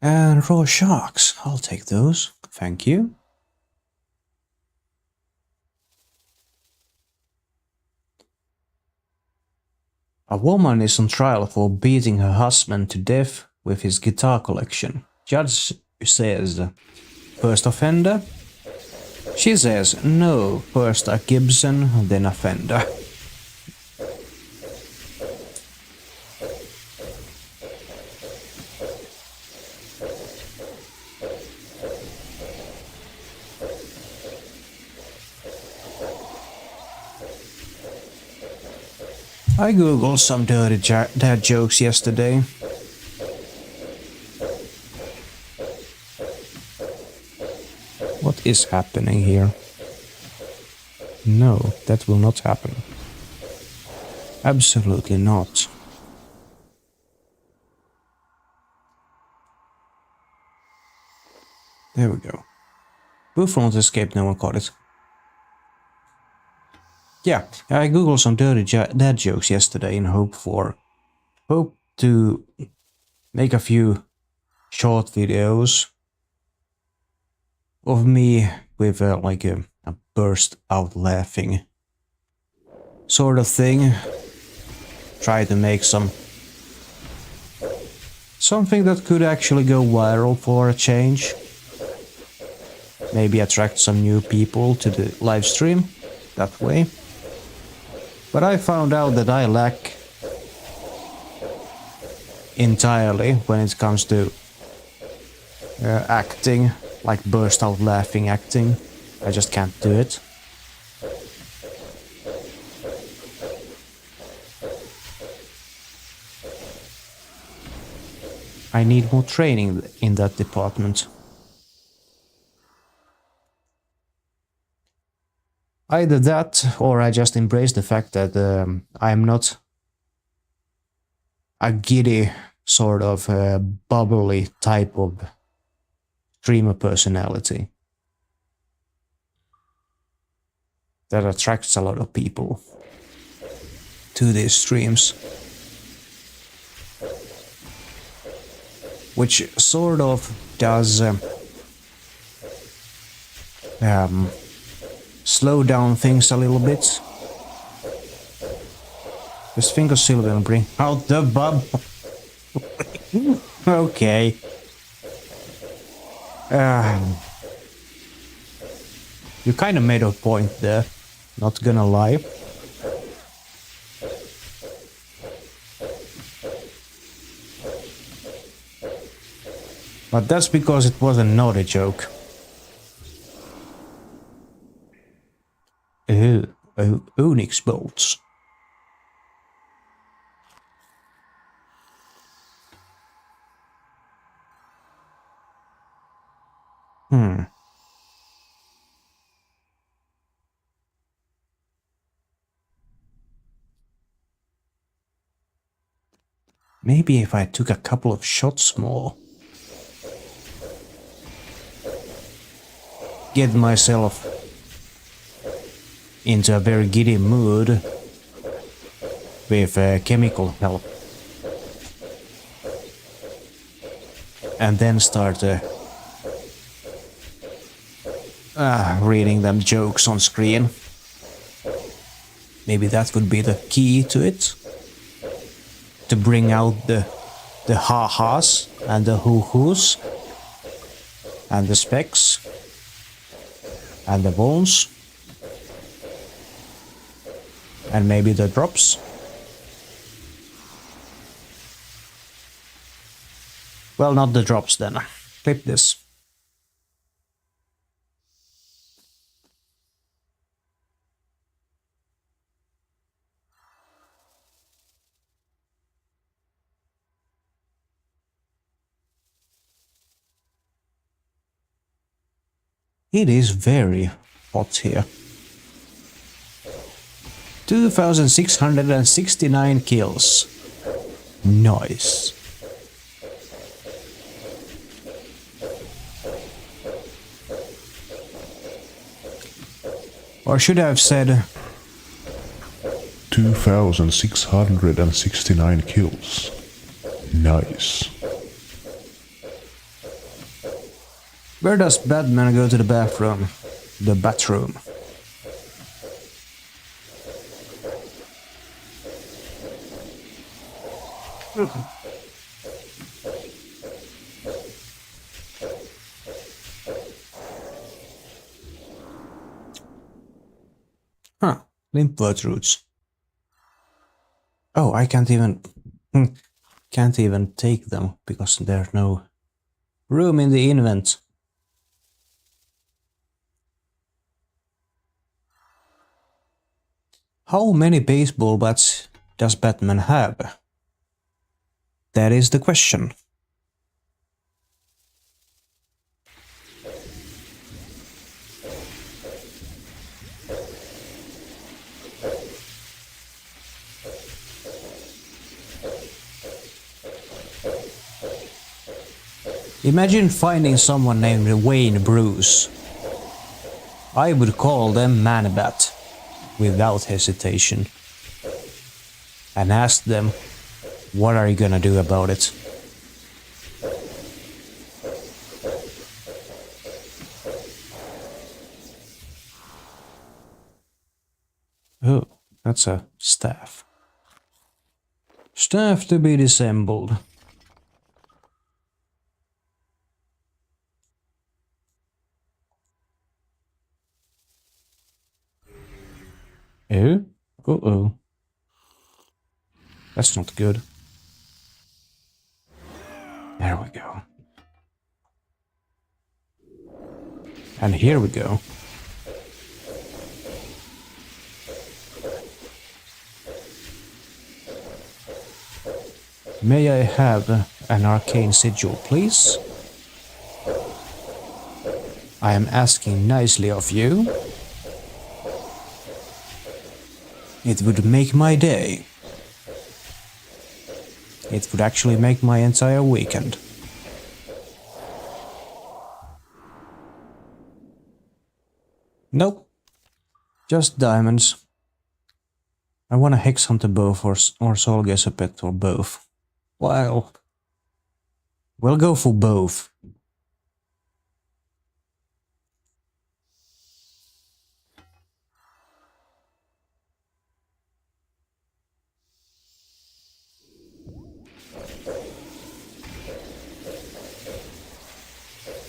And raw sharks. I'll take those. Thank you. A woman is on trial for beating her husband to death with his guitar collection. Judge says, first offender? She says, no, first a Gibson, then a Fender. I googled some dirty dad jokes yesterday. What is happening here? No, that will not happen. Absolutely not. There we go. Buffalo escaped, no one caught it. Yeah, I googled some dirty dad jokes yesterday in hope to make a few short videos of me with like a burst out laughing sort of thing. Try to make something that could actually go viral for a change. Maybe attract some new people to the live stream that way. But I found out that I lack entirely when it comes to acting, like burst out laughing acting. I just can't do it. I need more training in that department. Either that, or I just embrace the fact that I'm not a giddy, sort of bubbly type of streamer personality that attracts a lot of people to these streams. Which sort of does slow down things a little bit. Just think of Sylvia and bring out the bub. Okay. You kind of made a point there, not gonna lie. But that's because it was a naughty joke. Onyx bolts. Maybe if I took a couple of shots more. Get myself into a very giddy mood with chemical help. And then start reading them jokes on screen. Maybe that would be the key to it. To bring out the ha-has and the hoo-hoos and the specs and the bones and maybe the drops. Well, not the drops then. Clip this. It is very hot here. 2,669 kills. Nice. Or should I have said 2,669 kills. Nice. Where does Batman go to the bathroom? The bathroom. Huh, lymph roots. Oh, I can't even take them because there's no room in the invent. How many baseball bats does Batman have? That is the question. Imagine finding someone named Wayne Bruce. I would call them Man-Bat without hesitation and ask them, what are you gonna do about it? Oh, that's a staff. Staff to be disassembled. Oh? Uh-oh. That's not good. There we go. And here we go. May I have an arcane sigil, please? I am asking nicely of you. It would make my day. It would actually make my entire weekend. Nope. Just diamonds. I want a Hex Hunter both or Soul Gazer Pet or both. Well, we'll go for both.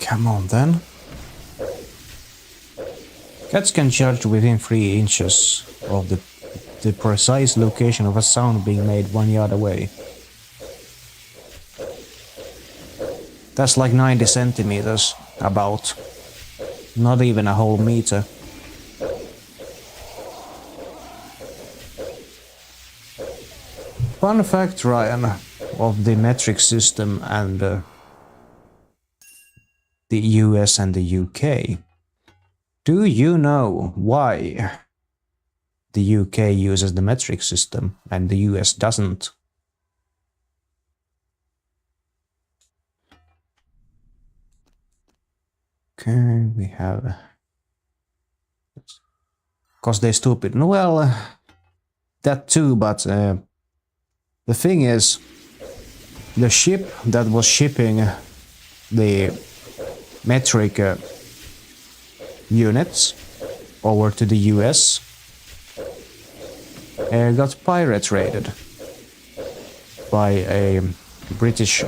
Come on then. Cats can charge within 3 inches of the precise location of a sound being made 1 yard away. That's like 90 centimeters, about. Not even a whole meter. Fun fact, Ryan, of the metric system and the US and the UK. Do you know why the UK uses the metric system and the US doesn't? Okay, we have... Cause they're stupid. Well, that too, but the thing is, the ship that was shipping the metric units over to the US got pirate raided by a British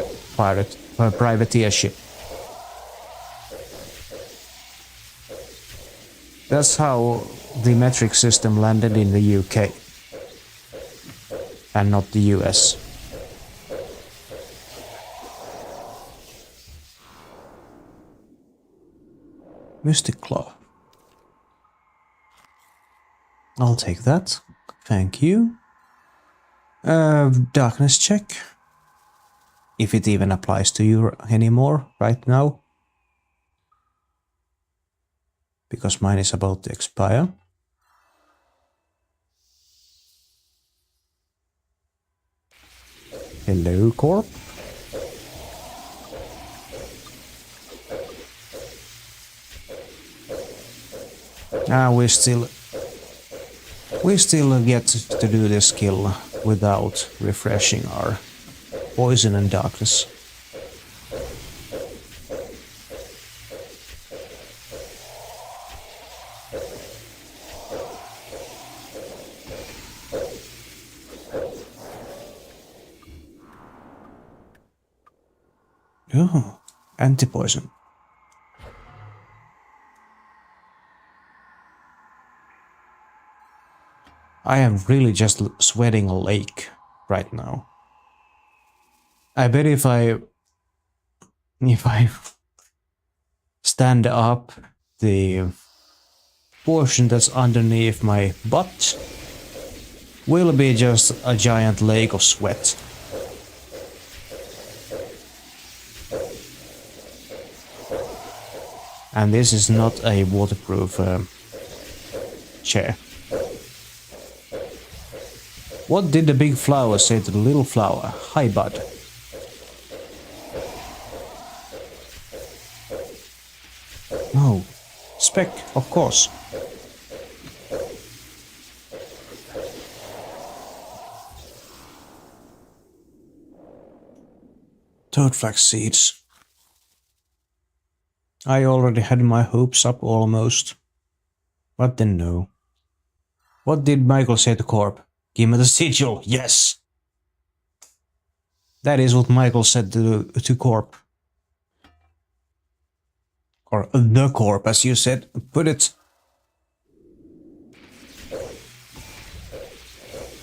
privateer ship. That's how the metric system landed in the UK and not the US. Mystic Claw. I'll take that. Thank you. Darkness check. If it even applies to you anymore right now. Because mine is about to expire. Hello, Corp. We still get to do this kill without refreshing our poison and darkness. Oh, anti-poison. I am really just sweating a lake right now. I bet if I stand up, the portion that's underneath my butt will be just a giant lake of sweat. And this is not a waterproof chair. What did the big flower say to the little flower? Hi, bud. No. Speck, of course. Toad flax seeds. I already had my hopes up almost. But then no. What did Michael say to Corp? Give me the sigil, yes! That is what Michael said to Corp. Or the Corp, as you said. Put it.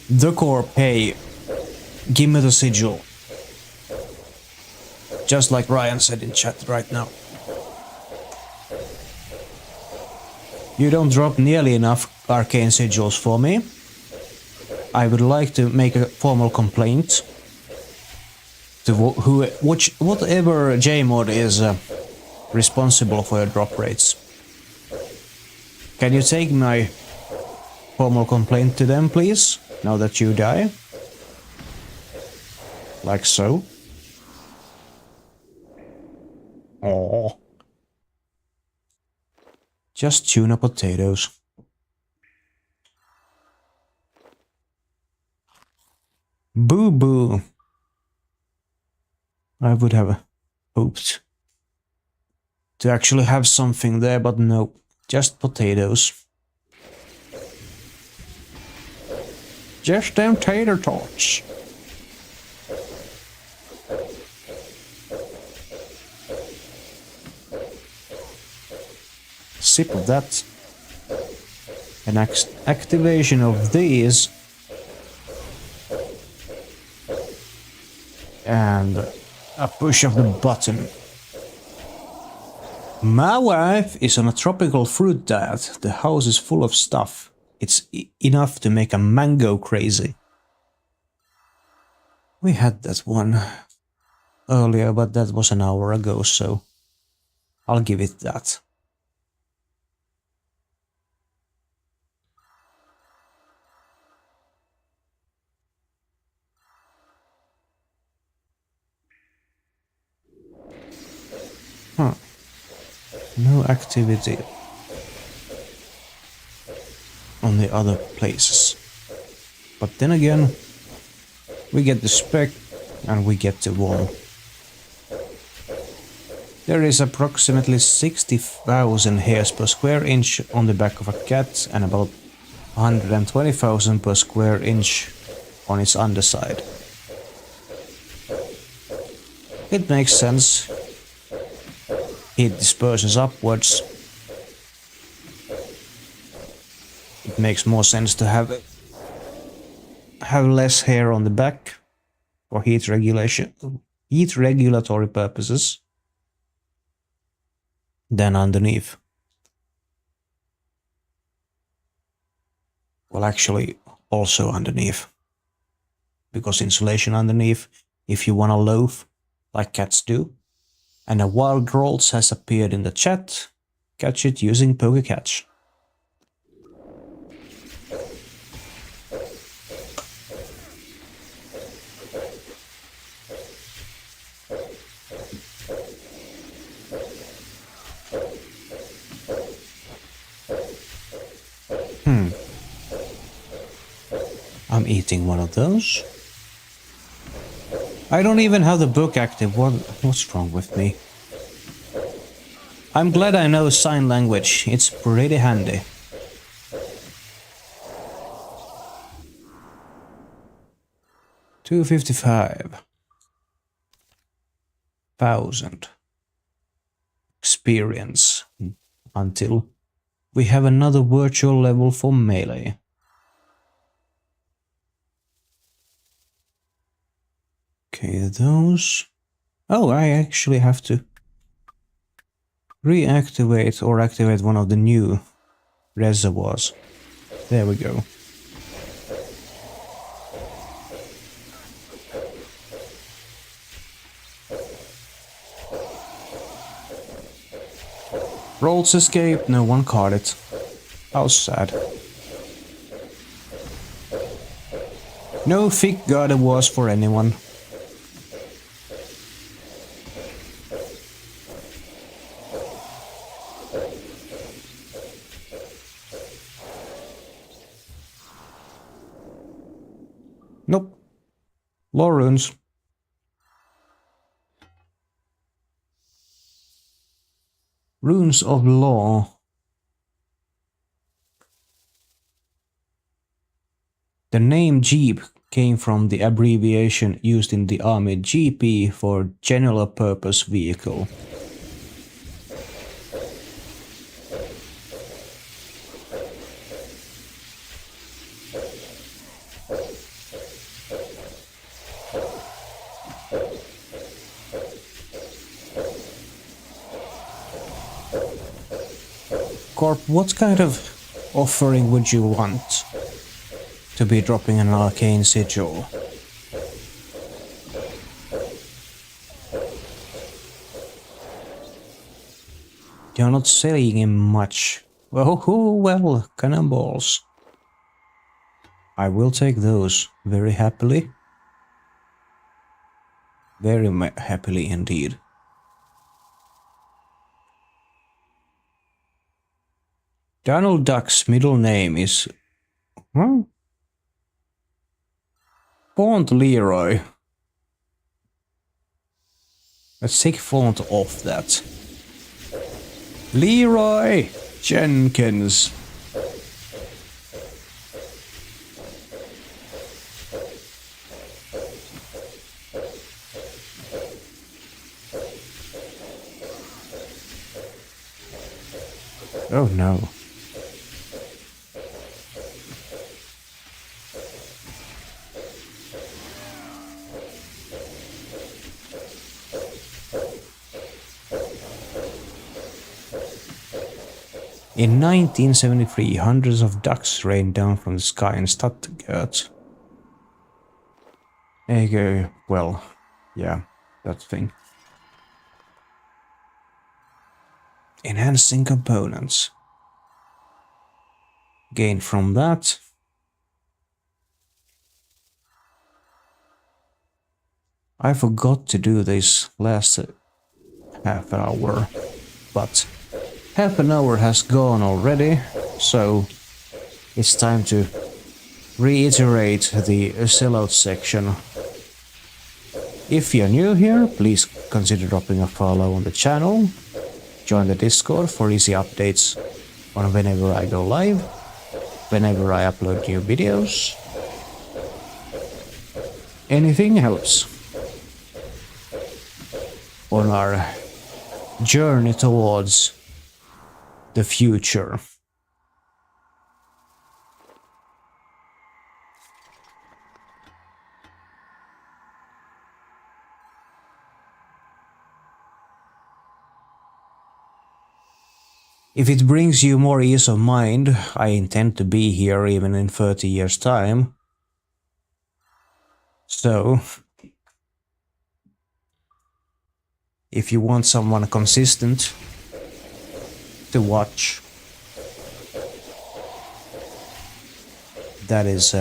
The Corp, hey, give me the sigil. Just like Ryan said in chat right now. You don't drop nearly enough arcane sigils for me. I would like to make a formal complaint to whatever JMod is responsible for your drop rates. Can you take my formal complaint to them, please? Now that you die? Like so. Oh. Just tuna potatoes. Boo boo. I would have hoped to actually have something there, but no, just potatoes. Just them tater tots. Sip of that. An activation of these. And a push of the button. My wife is on a tropical fruit diet. The house is full of stuff. It's enough to make a mango crazy. We had that one earlier, but that was an hour ago, so I'll give it that. Huh. No activity on the other places. But then again, we get the spec and we get the wall. There is approximately 60,000 hairs per square inch on the back of a cat and about 120,000 per square inch on its underside. It makes sense. Heat disperses upwards. It makes more sense to have less hair on the back for heat regulatory purposes than underneath. Well, actually, also underneath. Because insulation underneath, if you want to loaf, like cats do, and a wild growls has appeared in the chat, catch it using PokeCatch. I'm eating one of those. I don't even have the book active. What's wrong with me? I'm glad I know sign language. It's pretty handy. — 255. 1,000 experience until we have another virtual level for melee. Okay, those... Oh, I actually have to reactivate or activate one of the new reservoirs. There we go. Rolls escaped, no one caught it. How sad. No thick guard was for anyone. Nope. Law runes. Runes of Law. The name Jeep came from the abbreviation used in the army GP for General Purpose Vehicle. Corp, what kind of offering would you want to be dropping an arcane sigil? You're not selling him much. Well, cannonballs. I will take those very happily. Very happily indeed. Donald Duck's middle name is... Font Leroy. Let's take font off that. Leroy Jenkins. Oh no. In 1973, hundreds of ducks rained down from the sky in Stuttgart. Okay, well, yeah, that thing. Enhancing components. Gain from that. I forgot to do this last half hour, but half an hour has gone already, so it's time to reiterate the sellout section. If you're new here, please consider dropping a follow on the channel. Join the Discord for easy updates on whenever I go live, whenever I upload new videos. Anything helps on our journey towards the future. If it brings you more ease of mind, I intend to be here even in 30 years' time. So, if you want someone consistent to watch, that is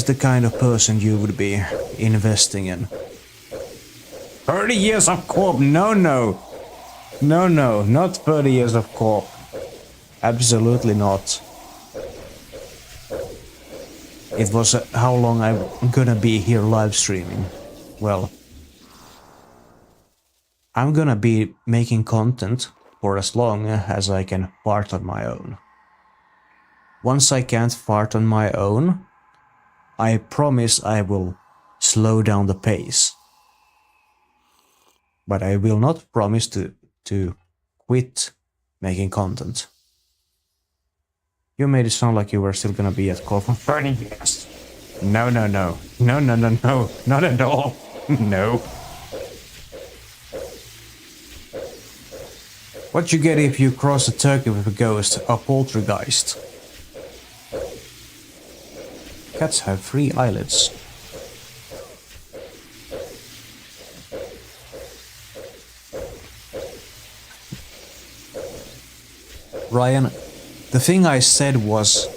the kind of person you would be investing in. 30 years of Corp, no, not 30 years of Corp. Absolutely not. It was how long I'm gonna be here live streaming. Well, I'm gonna be making content for as long as I can fart on my own. Once I can't fart on my own, I promise I will slow down the pace. But I will not promise to quit making content. You made it sound like you were still gonna be at Corp for 30 years. No, no, no. No, no, no, no. Not at all. No. What you get if you cross a turkey with a ghost, a poltergeist? Cats have 3 eyelids. Ryan, the thing I said was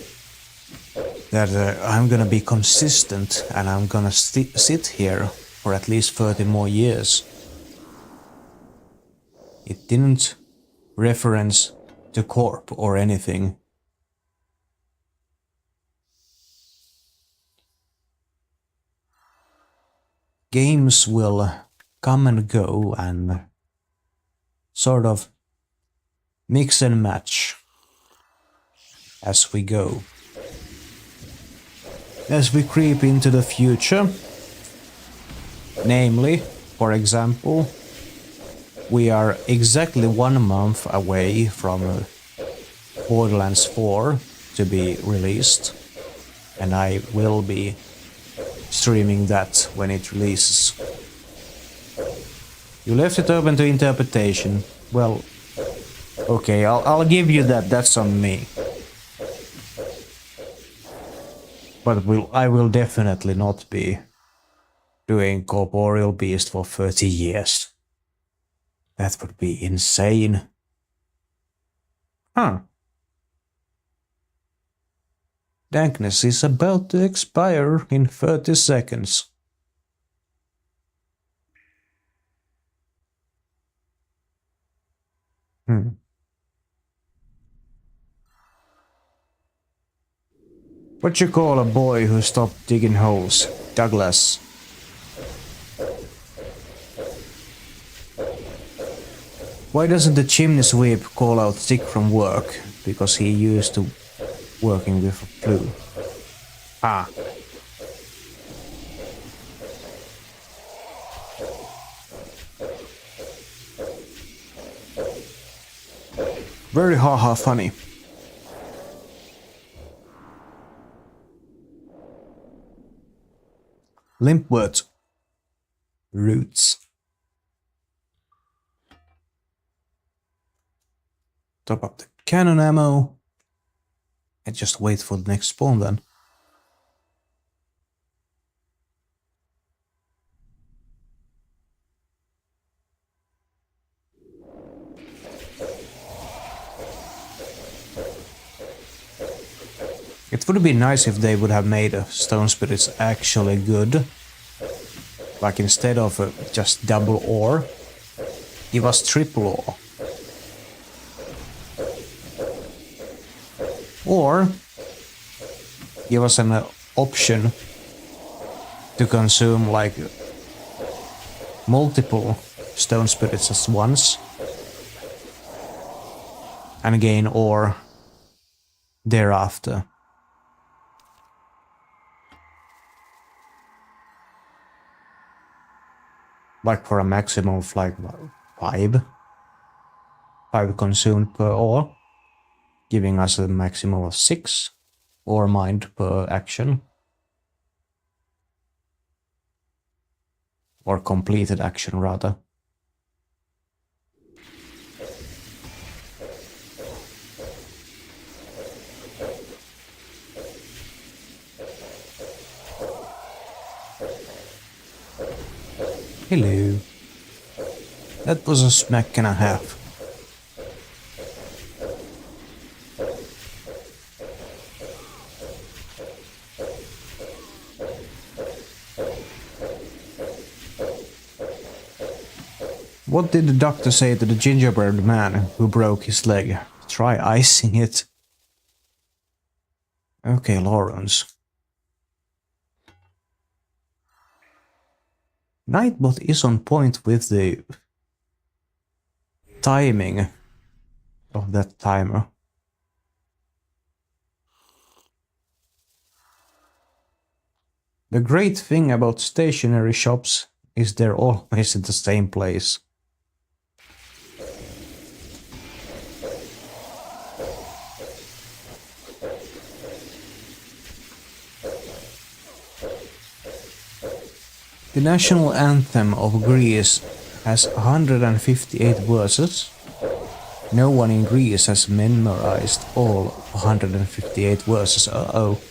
that I'm gonna be consistent and I'm gonna sit here for at least 30 more years. It didn't reference to Corp or anything. Games will come and go and sort of mix and match as we go. As we creep into the future, namely, for example, we are exactly 1 month away from Borderlands 4 to be released, and I will be streaming that when it releases. You left it open to interpretation. Well, okay, I'll give you that. That's on me. But I will definitely not be doing Corporeal Beast for 30 years. That would be insane. Huh. Dankness is about to expire in 30 seconds. What you call a boy who stopped digging holes? Douglas. Why doesn't the chimney sweep call out sick from work? Because he used to working with flu. Ah. Very haha funny. Limpwort. Roots. Top up the cannon ammo. And just wait for the next spawn then. It would be nice if they would have made stone spirits actually good. Like instead of just double ore, give us triple ore. Or give us an option to consume like multiple stone spirits at once and gain ore thereafter. Like for a maximum of like 5 consumed per ore, giving us a maximum of 6 ore mined per action. Or completed action rather. Hello. That was a smack and a half. What did the doctor say to the gingerbread man who broke his leg? Try icing it. Okay, Lawrence. Nightbot is on point with the timing of that timer. The great thing about stationery shops is they're always in the same place. The national anthem of Greece has 158 verses. No one in Greece has memorized all 158 verses. Uh-oh.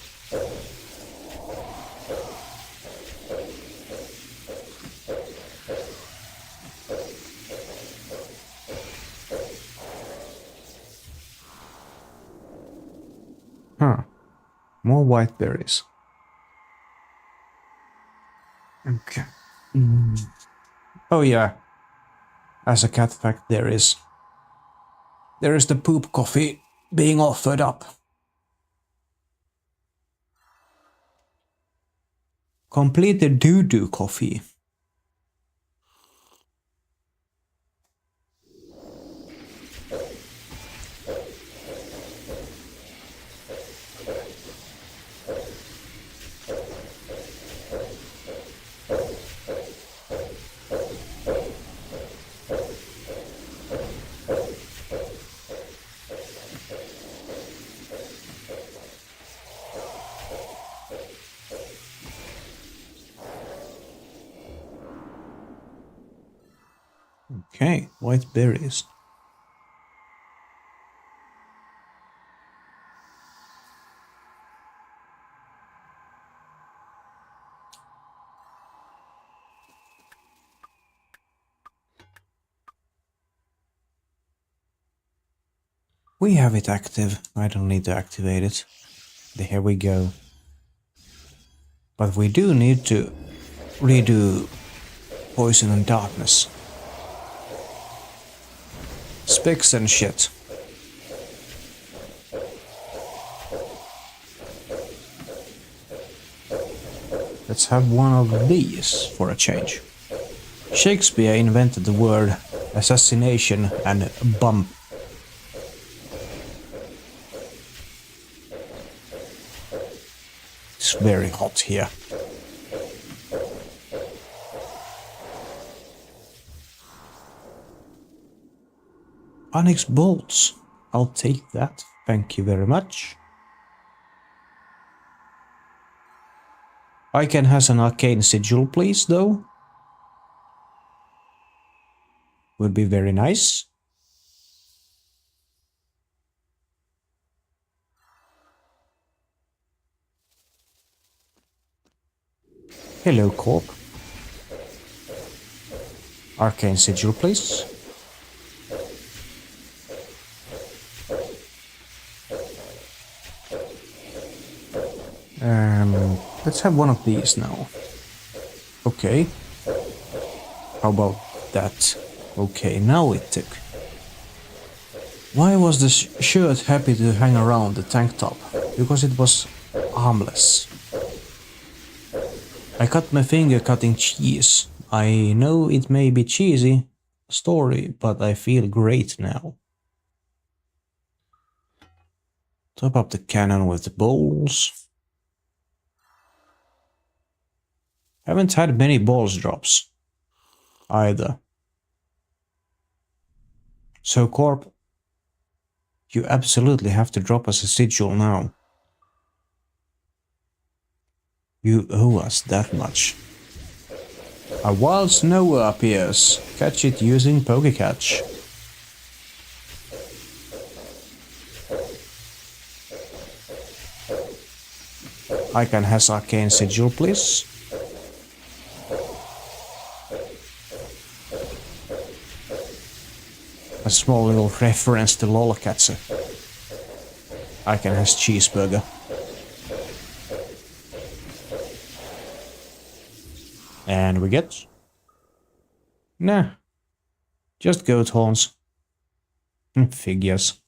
Huh. More white berries. Okay. Oh yeah. As a cat fact, there is the poop coffee being offered up. Completed doo-doo coffee. Okay, white berries. We have it active. I don't need to activate it. There we go. But we do need to redo Poison and Darkness. Specs and shit. Let's have one of these for a change. Shakespeare invented the word assassination and bump. It's very hot here. Onyx bolts. I'll take that. Thank you very much. Icon has an arcane sigil, please, though. Would be very nice. Hello, Corp. Arcane sigil, please. Let's have one of these now. Okay. How about that? Okay, now it took. Why was the shirt happy to hang around the tank top? Because it was armless. I cut my finger cutting cheese. I know it may be cheesy story, but I feel great now. Top up the cannon with the bowls. Haven't had many balls drops either. So Corp, you absolutely have to drop us a sigil now. You owe us that much. A wild snower appears. Catch it using Pokecatch. Icon has arcane sigil, please. A small little reference to Lolcatcher. Icon has cheeseburger. And we get... Nah. Just goat horns. Figures.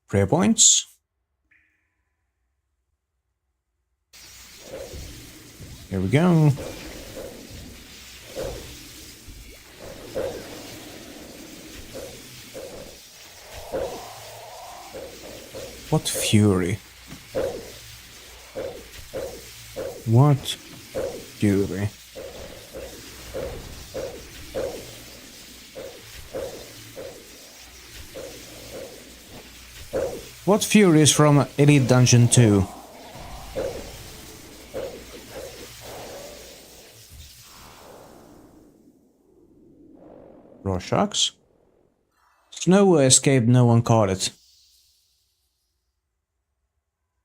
Prayer points. Here we go. What fury? What fury? What fury is from Elite Dungeon 2? Rorschachs? Snow escaped, no one caught it.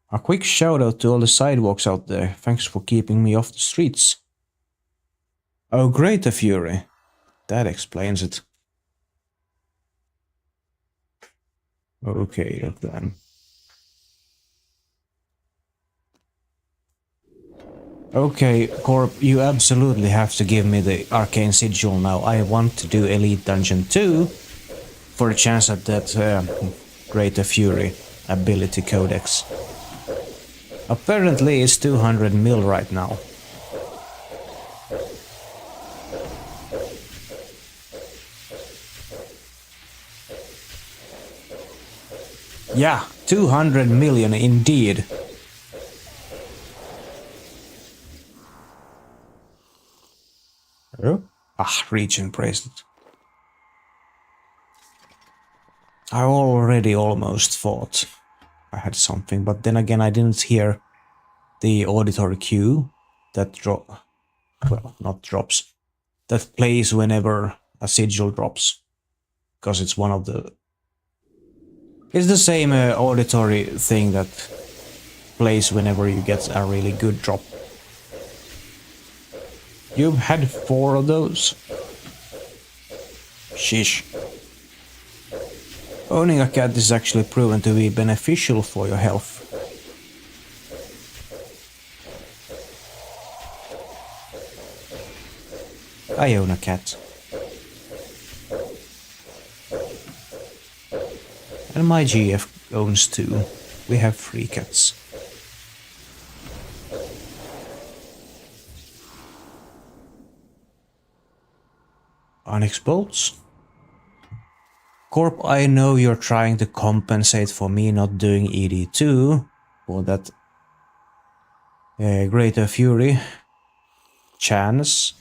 A quick shout out to all the sidewalks out there. Thanks for keeping me off the streets. Oh, great, a fury. That explains it. Okay, then. Okay, Corp, you absolutely have to give me the Arcane Sigil now. I want to do Elite Dungeon 2 for a chance at that Greater Fury ability codex. Apparently it's 200 mil right now. Yeah, 200 million indeed. Oh? Ah, Region Bracelet. I already almost thought I had something, but then again I didn't hear the auditory cue that not drops, that plays whenever a sigil drops, because it's one of the... It's the same auditory thing that plays whenever you get a really good drop. You've had 4 of those? Sheesh. Owning a cat is actually proven to be beneficial for your health. I own a cat. And my GF owns 2. We have 3 cats. Onyx bolts? Corp, I know you're trying to compensate for me not doing ED2 for that Greater Fury chance.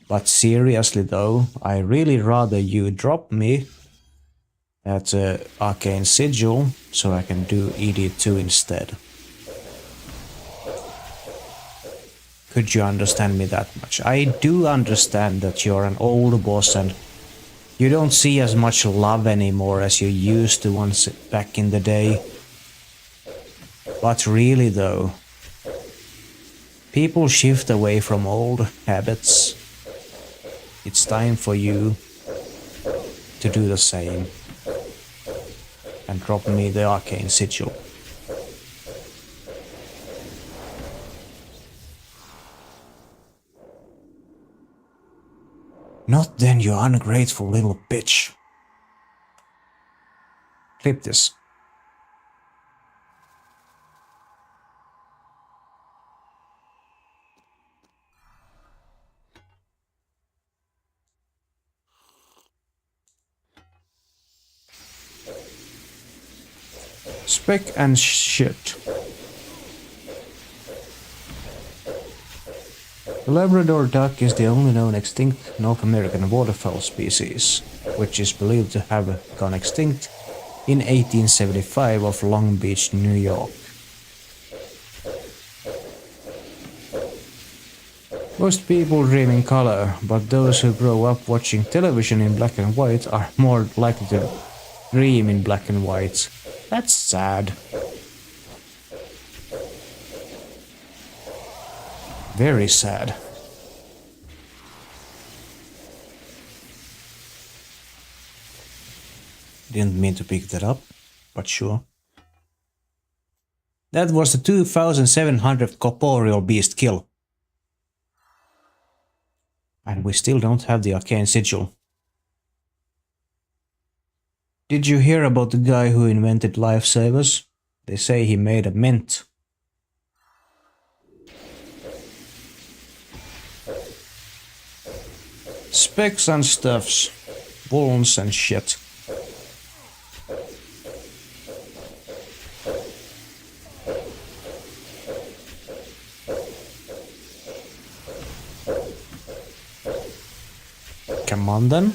But seriously though, I really rather you drop me that Arcane Sigil so I can do ED2 instead. Could you understand me that much? I do understand that you're an old boss and you don't see as much love anymore as you used to once back in the day. But really though, people shift away from old habits. It's time for you to do the same and drop me the Arcane Sigil. Not then, you ungrateful little bitch. Clip this. Spec and shit. The Labrador duck is the only known extinct North American waterfowl species, which is believed to have gone extinct in 1875 off Long Beach, New York. Most people dream in color, but those who grow up watching television in black and white are more likely to dream in black and white. That's sad. Very sad. Didn't mean to pick that up, but sure. That was the 2700th corporeal beast kill. And we still don't have the Arcane Sigil. Did you hear about the guy who invented lifesavers? They say he made a mint. Specs and stuffs. Wounds and shit. Come on then.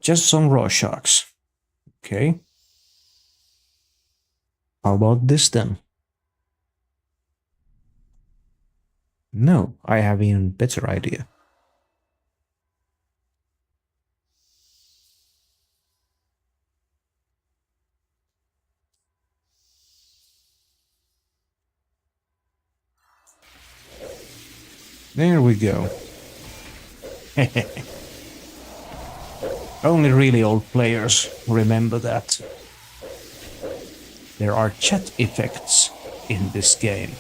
Just some raw sharks. Okay. How about this then? No, I have an even better idea. There we go. Only really old players remember that. There are chat effects in this game.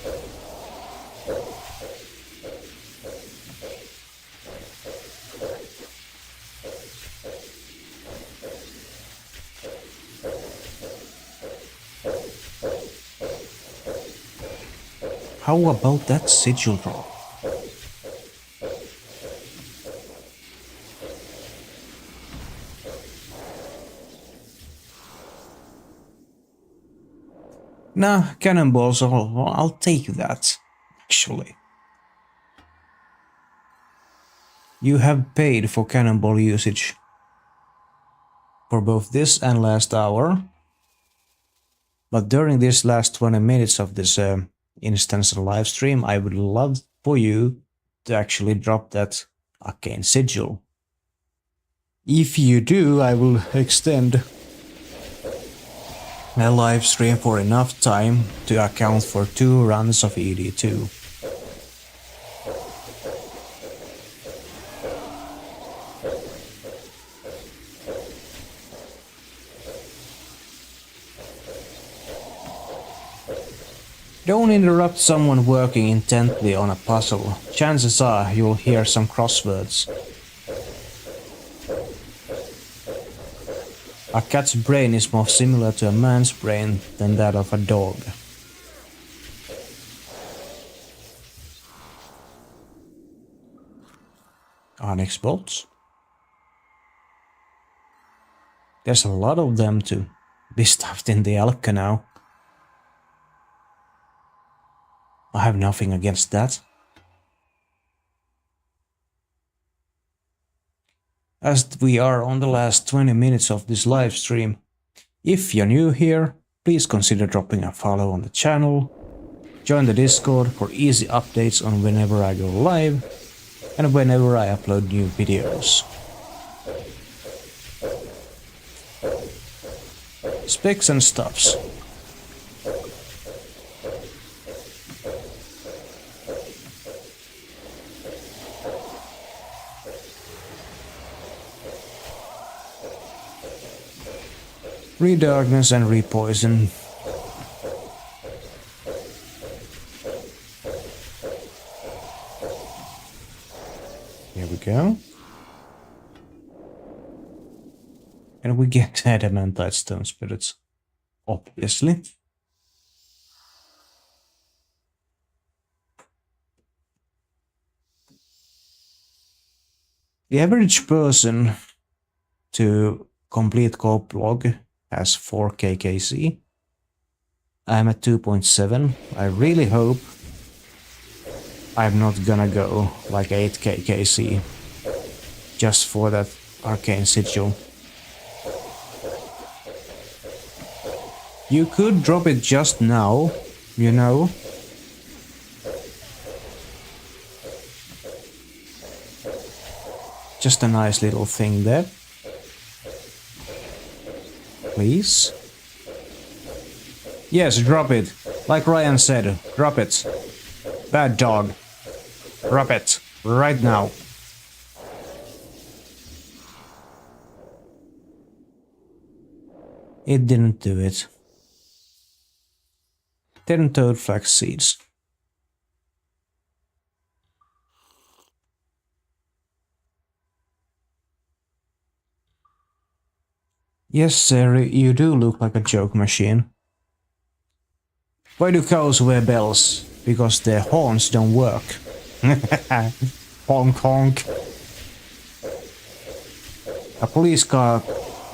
How about that sigil drop? Nah, cannonballs, I'll take that, actually. You have paid for cannonball usage for both this and last hour. But during this last 20 minutes of this instance live stream, I would love for you to actually drop that arcane sigil. If you do, I will extend a live stream for enough time to account for 2 runs of ED2. Don't interrupt someone working intently on a puzzle. Chances are you'll hear some crosswords. A cat's brain is more similar to a man's brain than that of a dog. Onyx bolts. There's a lot of them to be stuffed in the Alka now. I have nothing against that. As we are on the last 20 minutes of this live stream, if you're new here, please consider dropping a follow on the channel, join the Discord for easy updates on whenever I go live and whenever I upload new videos. Specs and stuffs. Redarkness and repoison. Here we go. And we get adamantite stone spirits, obviously. The average person to complete Corp log has 4 KKC. I'm at 2.7. I really hope I'm not gonna go like 8 KKC just for that arcane sigil. You could drop it just now, you know. Just a nice little thing there. Please? Yes, drop it. Like Ryan said, drop it. Bad dog. Drop it. Right now. It didn't do it. 10 toad flax seeds. Yes, sir, you do look like a joke machine. Why do cows wear bells? Because their horns don't work. Honk honk. A police car...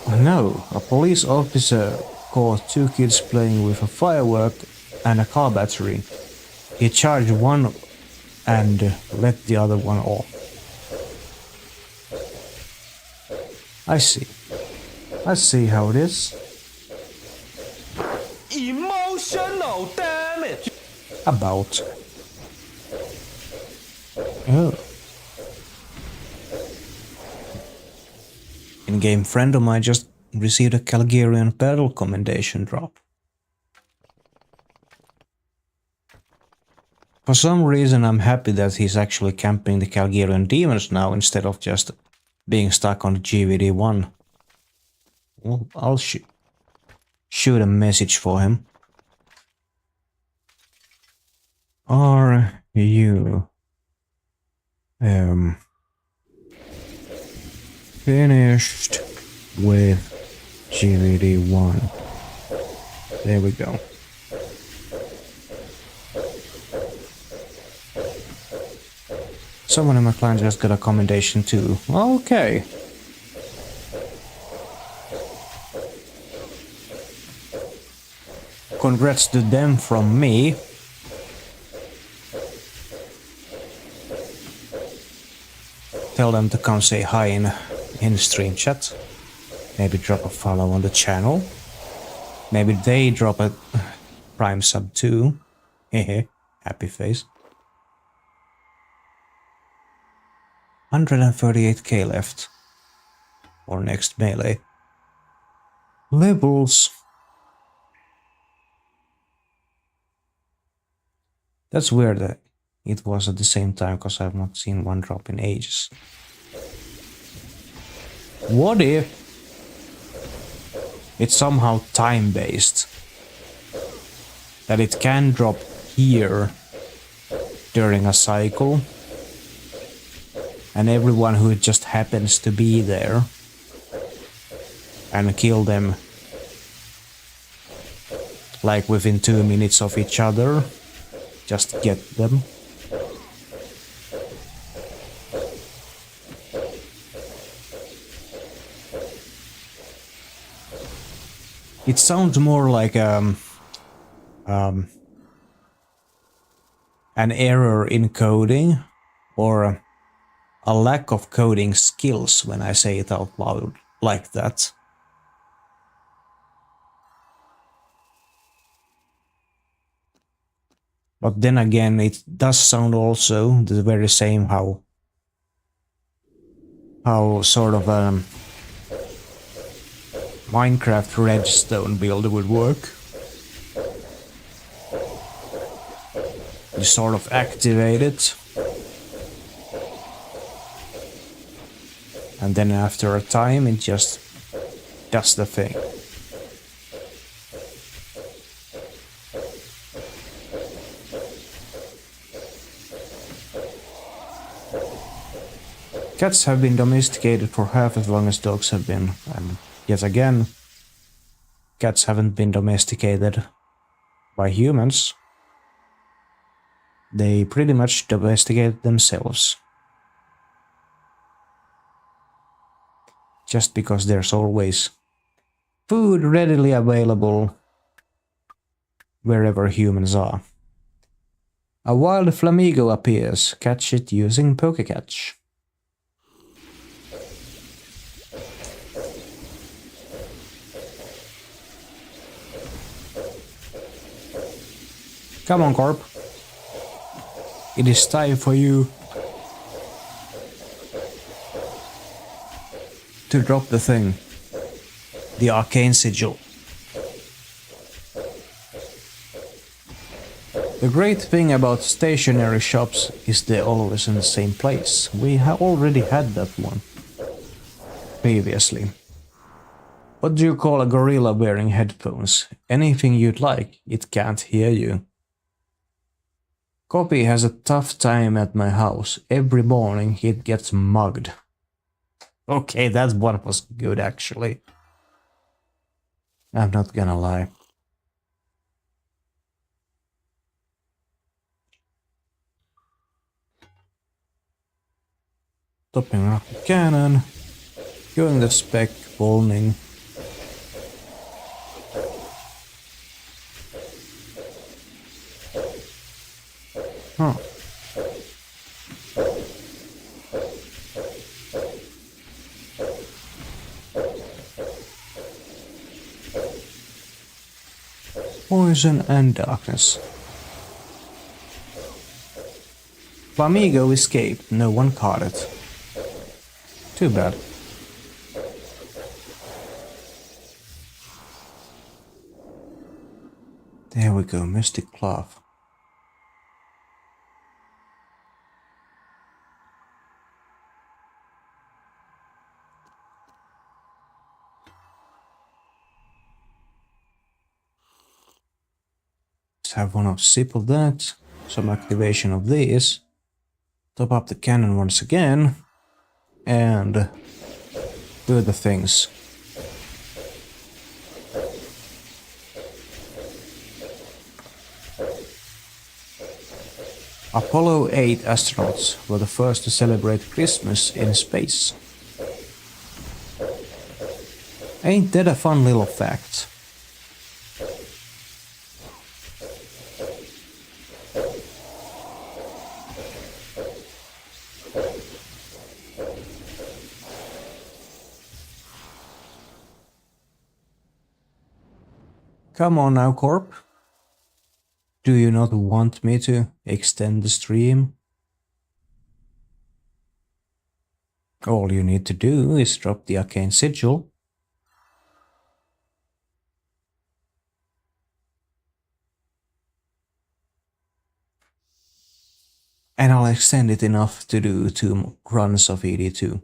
No, a police officer caught two kids playing with a firework and a car battery. He charged one and let the other one off. I see. I see how it is. Emotional damage. About. Oh. In-game friend of mine just received a Calgarian battle commendation drop. For some reason I'm happy that he's actually camping the Calgarian demons now instead of just being stuck on the GVD1. Well, I'll shoot a message for him. Are you finished with GVD1? There we go. Someone in my clan just got a commendation too. Okay. Congrats to them from me. Tell them to come say hi in stream chat. Maybe drop a follow on the channel. Maybe they drop a prime sub too. Hehe, happy face. 138k left. Or next melee. Levels. That's weird that it was at the same time, because I've not seen one drop in ages. What if it's somehow time-based? That it can drop here during a cycle, and everyone who just happens to be there and kill them like within 2 minutes of each other, just get them. It sounds more like an error in coding or a lack of coding skills when I say it out loud like that. But then again, it does sound also the very same how sort of Minecraft redstone build would work. You sort of activate it, and then after a time it just does the thing. Cats have been domesticated for half as long as dogs have been, and yet again, cats haven't been domesticated by humans. They pretty much domesticated themselves. Just because there's always food readily available wherever humans are. A wild flamingo appears. Catch it using Pokecatch. Come on, Corp. It is time for you to drop the thing. The arcane sigil. The great thing about stationary shops is they're always in the same place. We already had that one previously. What do you call a gorilla wearing headphones? Anything you'd like, it can't hear you. Copy has a tough time at my house. Every morning he gets mugged. Okay, that one was good actually. I'm not gonna lie. Topping up the cannon. Going the spec bowling. Huh. Poison and darkness. Flamigo escaped, no one caught it. Too bad. There we go, Mystic Cloth. Let's have one sip of that, some activation of this, top up the cannon once again, and do the things. Apollo 8 astronauts were the first to celebrate Christmas in space. Ain't that a fun little fact? Come on now, Corp. Do you not want me to extend the stream? All you need to do is drop the arcane sigil. And I'll extend it enough to do 2 runs of ED2.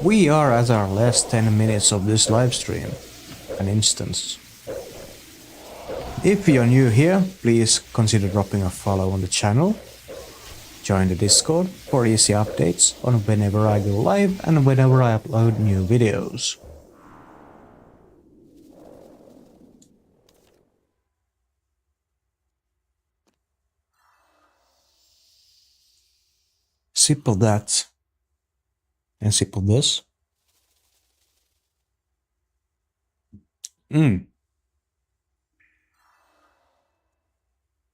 We are at our last 10 minutes of this live stream, an instance. If you're new here, please consider dropping a follow on the channel. Join the Discord for easy updates on whenever I go live and whenever I upload new videos. Sip of that. And sip of this. It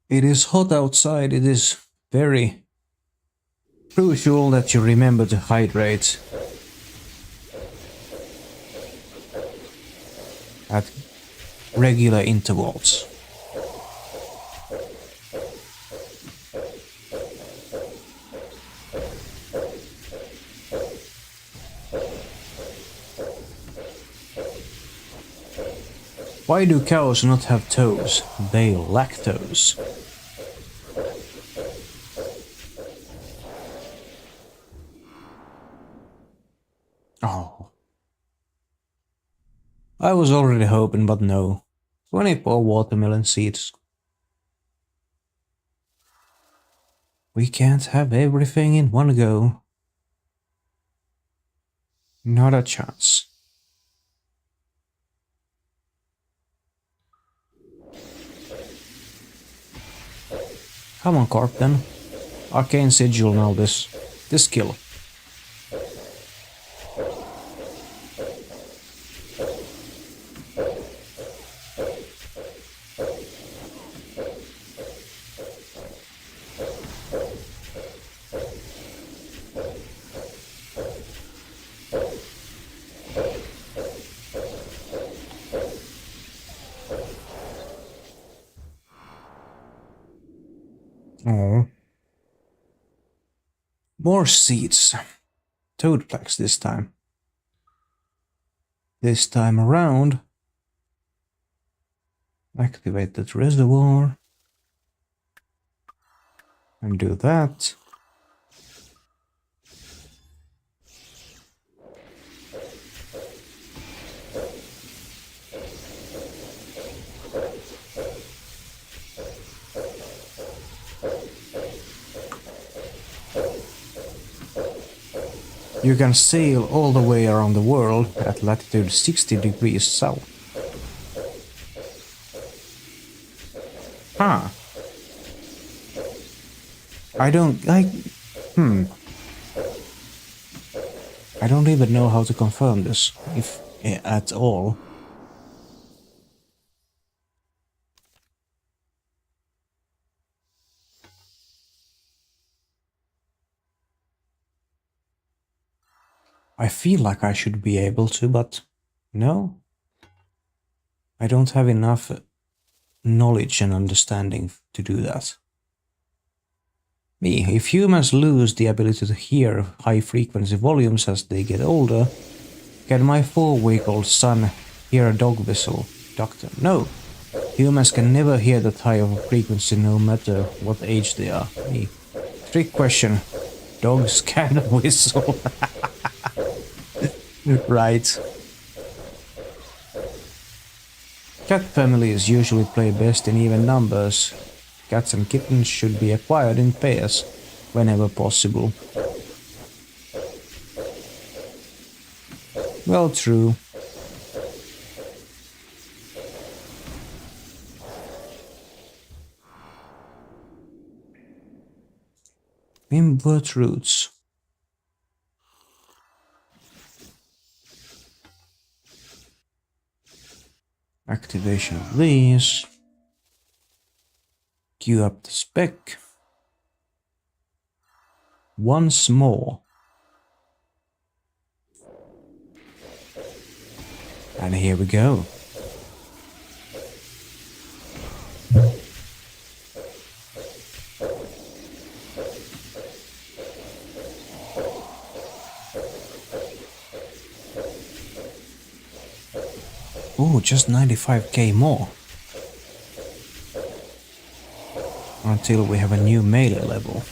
is hot outside. It is very crucial that you remember to hydrate at regular intervals. Why do cows not have toes? They lack toes. Oh. I was already hoping, but no. 24 watermelon seeds. We can't have everything in one go. Not a chance. Come on, Corp, then. Arcane Sigil now this kill. Oh. More seeds. Toad plaques this time. This time around, activate that reservoir and do that. You can sail all the way around the world at latitude 60 degrees south. Huh. I don't... I don't even know how to confirm this, if at all. I feel like I should be able to, but no. I don't have enough knowledge and understanding to do that. If humans lose the ability to hear high-frequency volumes as they get older, can my 4-week-old son hear a dog whistle? Doctor, no. Humans can never hear that high of a frequency no matter what age they are. Trick question. Dogs can whistle. Right. Cat families usually play best in even numbers. Cats and kittens should be acquired in pairs whenever possible. Well, true. Invert roots. Activation of these. Queue up the spec. Once more. And here we go. Oh, just 95k more. Until we have a new melee level.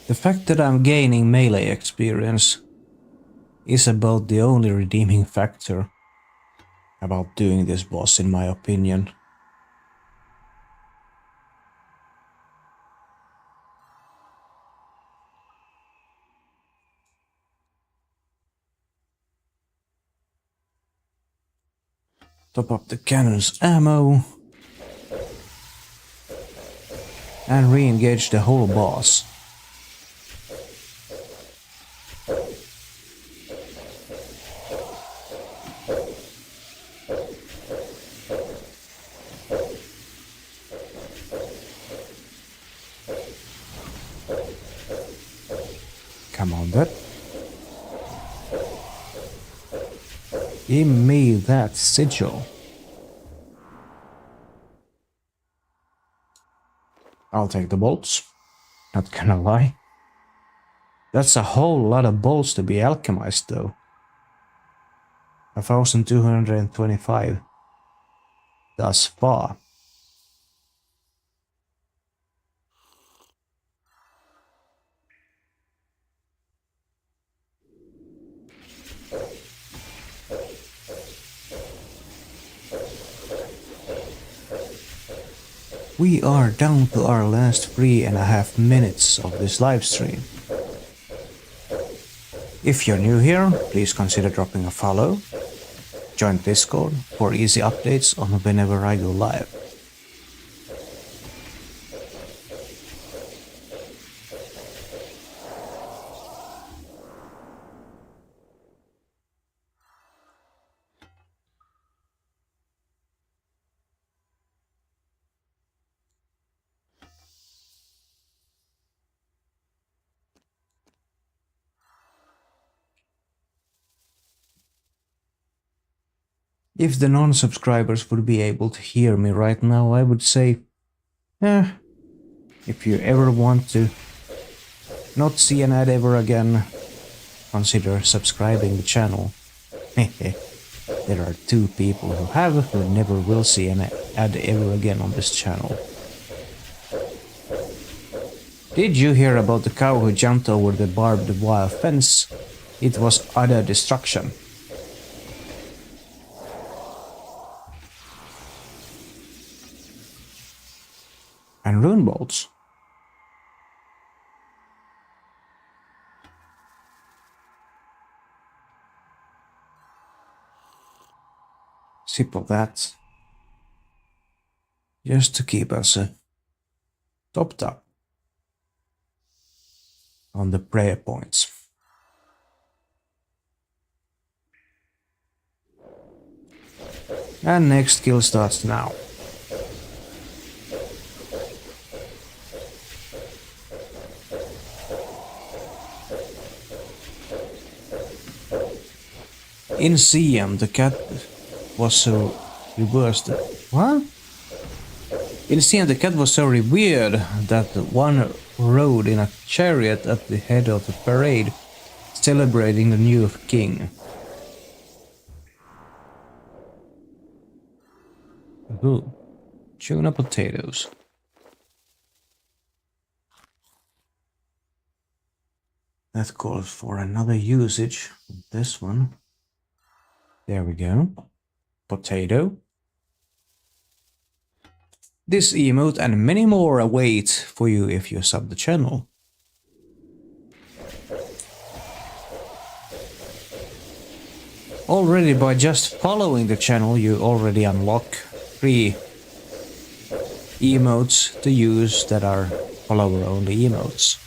The fact that I'm gaining melee experience is about the only redeeming factor about doing this boss, in my opinion. Top up the cannon's ammo and re-engage the whole boss. Come on, that. Give me that sigil. I'll take the bolts. Not gonna lie. That's a whole lot of bolts to be alchemized, though. 1225 thus far. We are down to our last 3.5 minutes of this live stream. If you're new here, please consider dropping a follow. Join Discord for easy updates on whenever I go live. If the non-subscribers would be able to hear me right now, I would say, if you ever want to not see an ad ever again, consider subscribing the channel. There are 2 people who never will see an ad ever again on this channel. Did you hear about the cow who jumped over the barbed wire fence? It was utter destruction. And rune bolts. sip of that. Just to keep us topped up on the prayer points. And next kill starts now. In CM, the cat was so reversed. What? In CM, the cat was so revered that one rode in a chariot at the head of the parade, celebrating the new king. Ooh, tuna potatoes. That calls for another usage of this one. There we go. Potato. This emote and many more await for you if you sub the channel. Already by just following the channel you already unlock 3 emotes to use that are follower only emotes.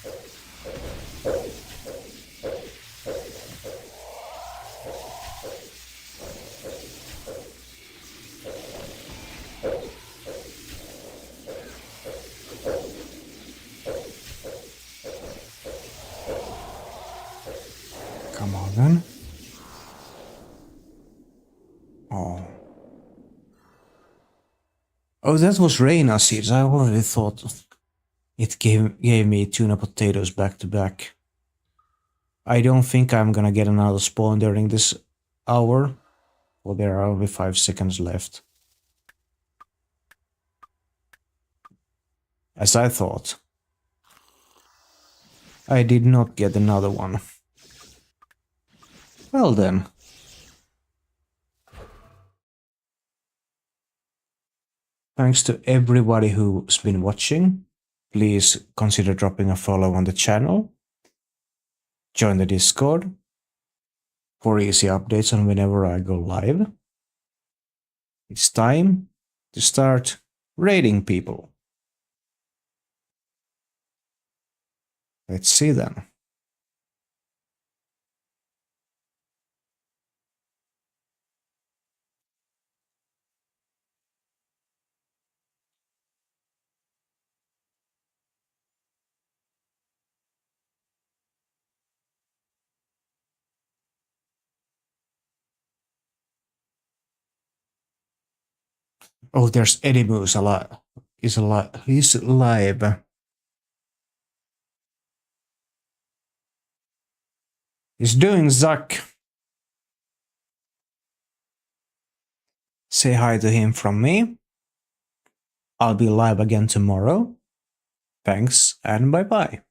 Come on then. Oh. Oh, that was Reina seeds. I already thought it gave me tuna potatoes back to back. I don't think I'm gonna get another spawn during this hour. Well, there are only 5 seconds left. As I thought. I did not get another one. Well then. Thanks to everybody who's been watching. Please consider dropping a follow on the channel. Join the Discord for easy updates on whenever I go live. It's time to start raiding people. Let's see then. Oh, there's Edimus alive. He's alive. He's alive. He's doing Zuck. Say hi to him from me. I'll be live again tomorrow. Thanks and bye bye.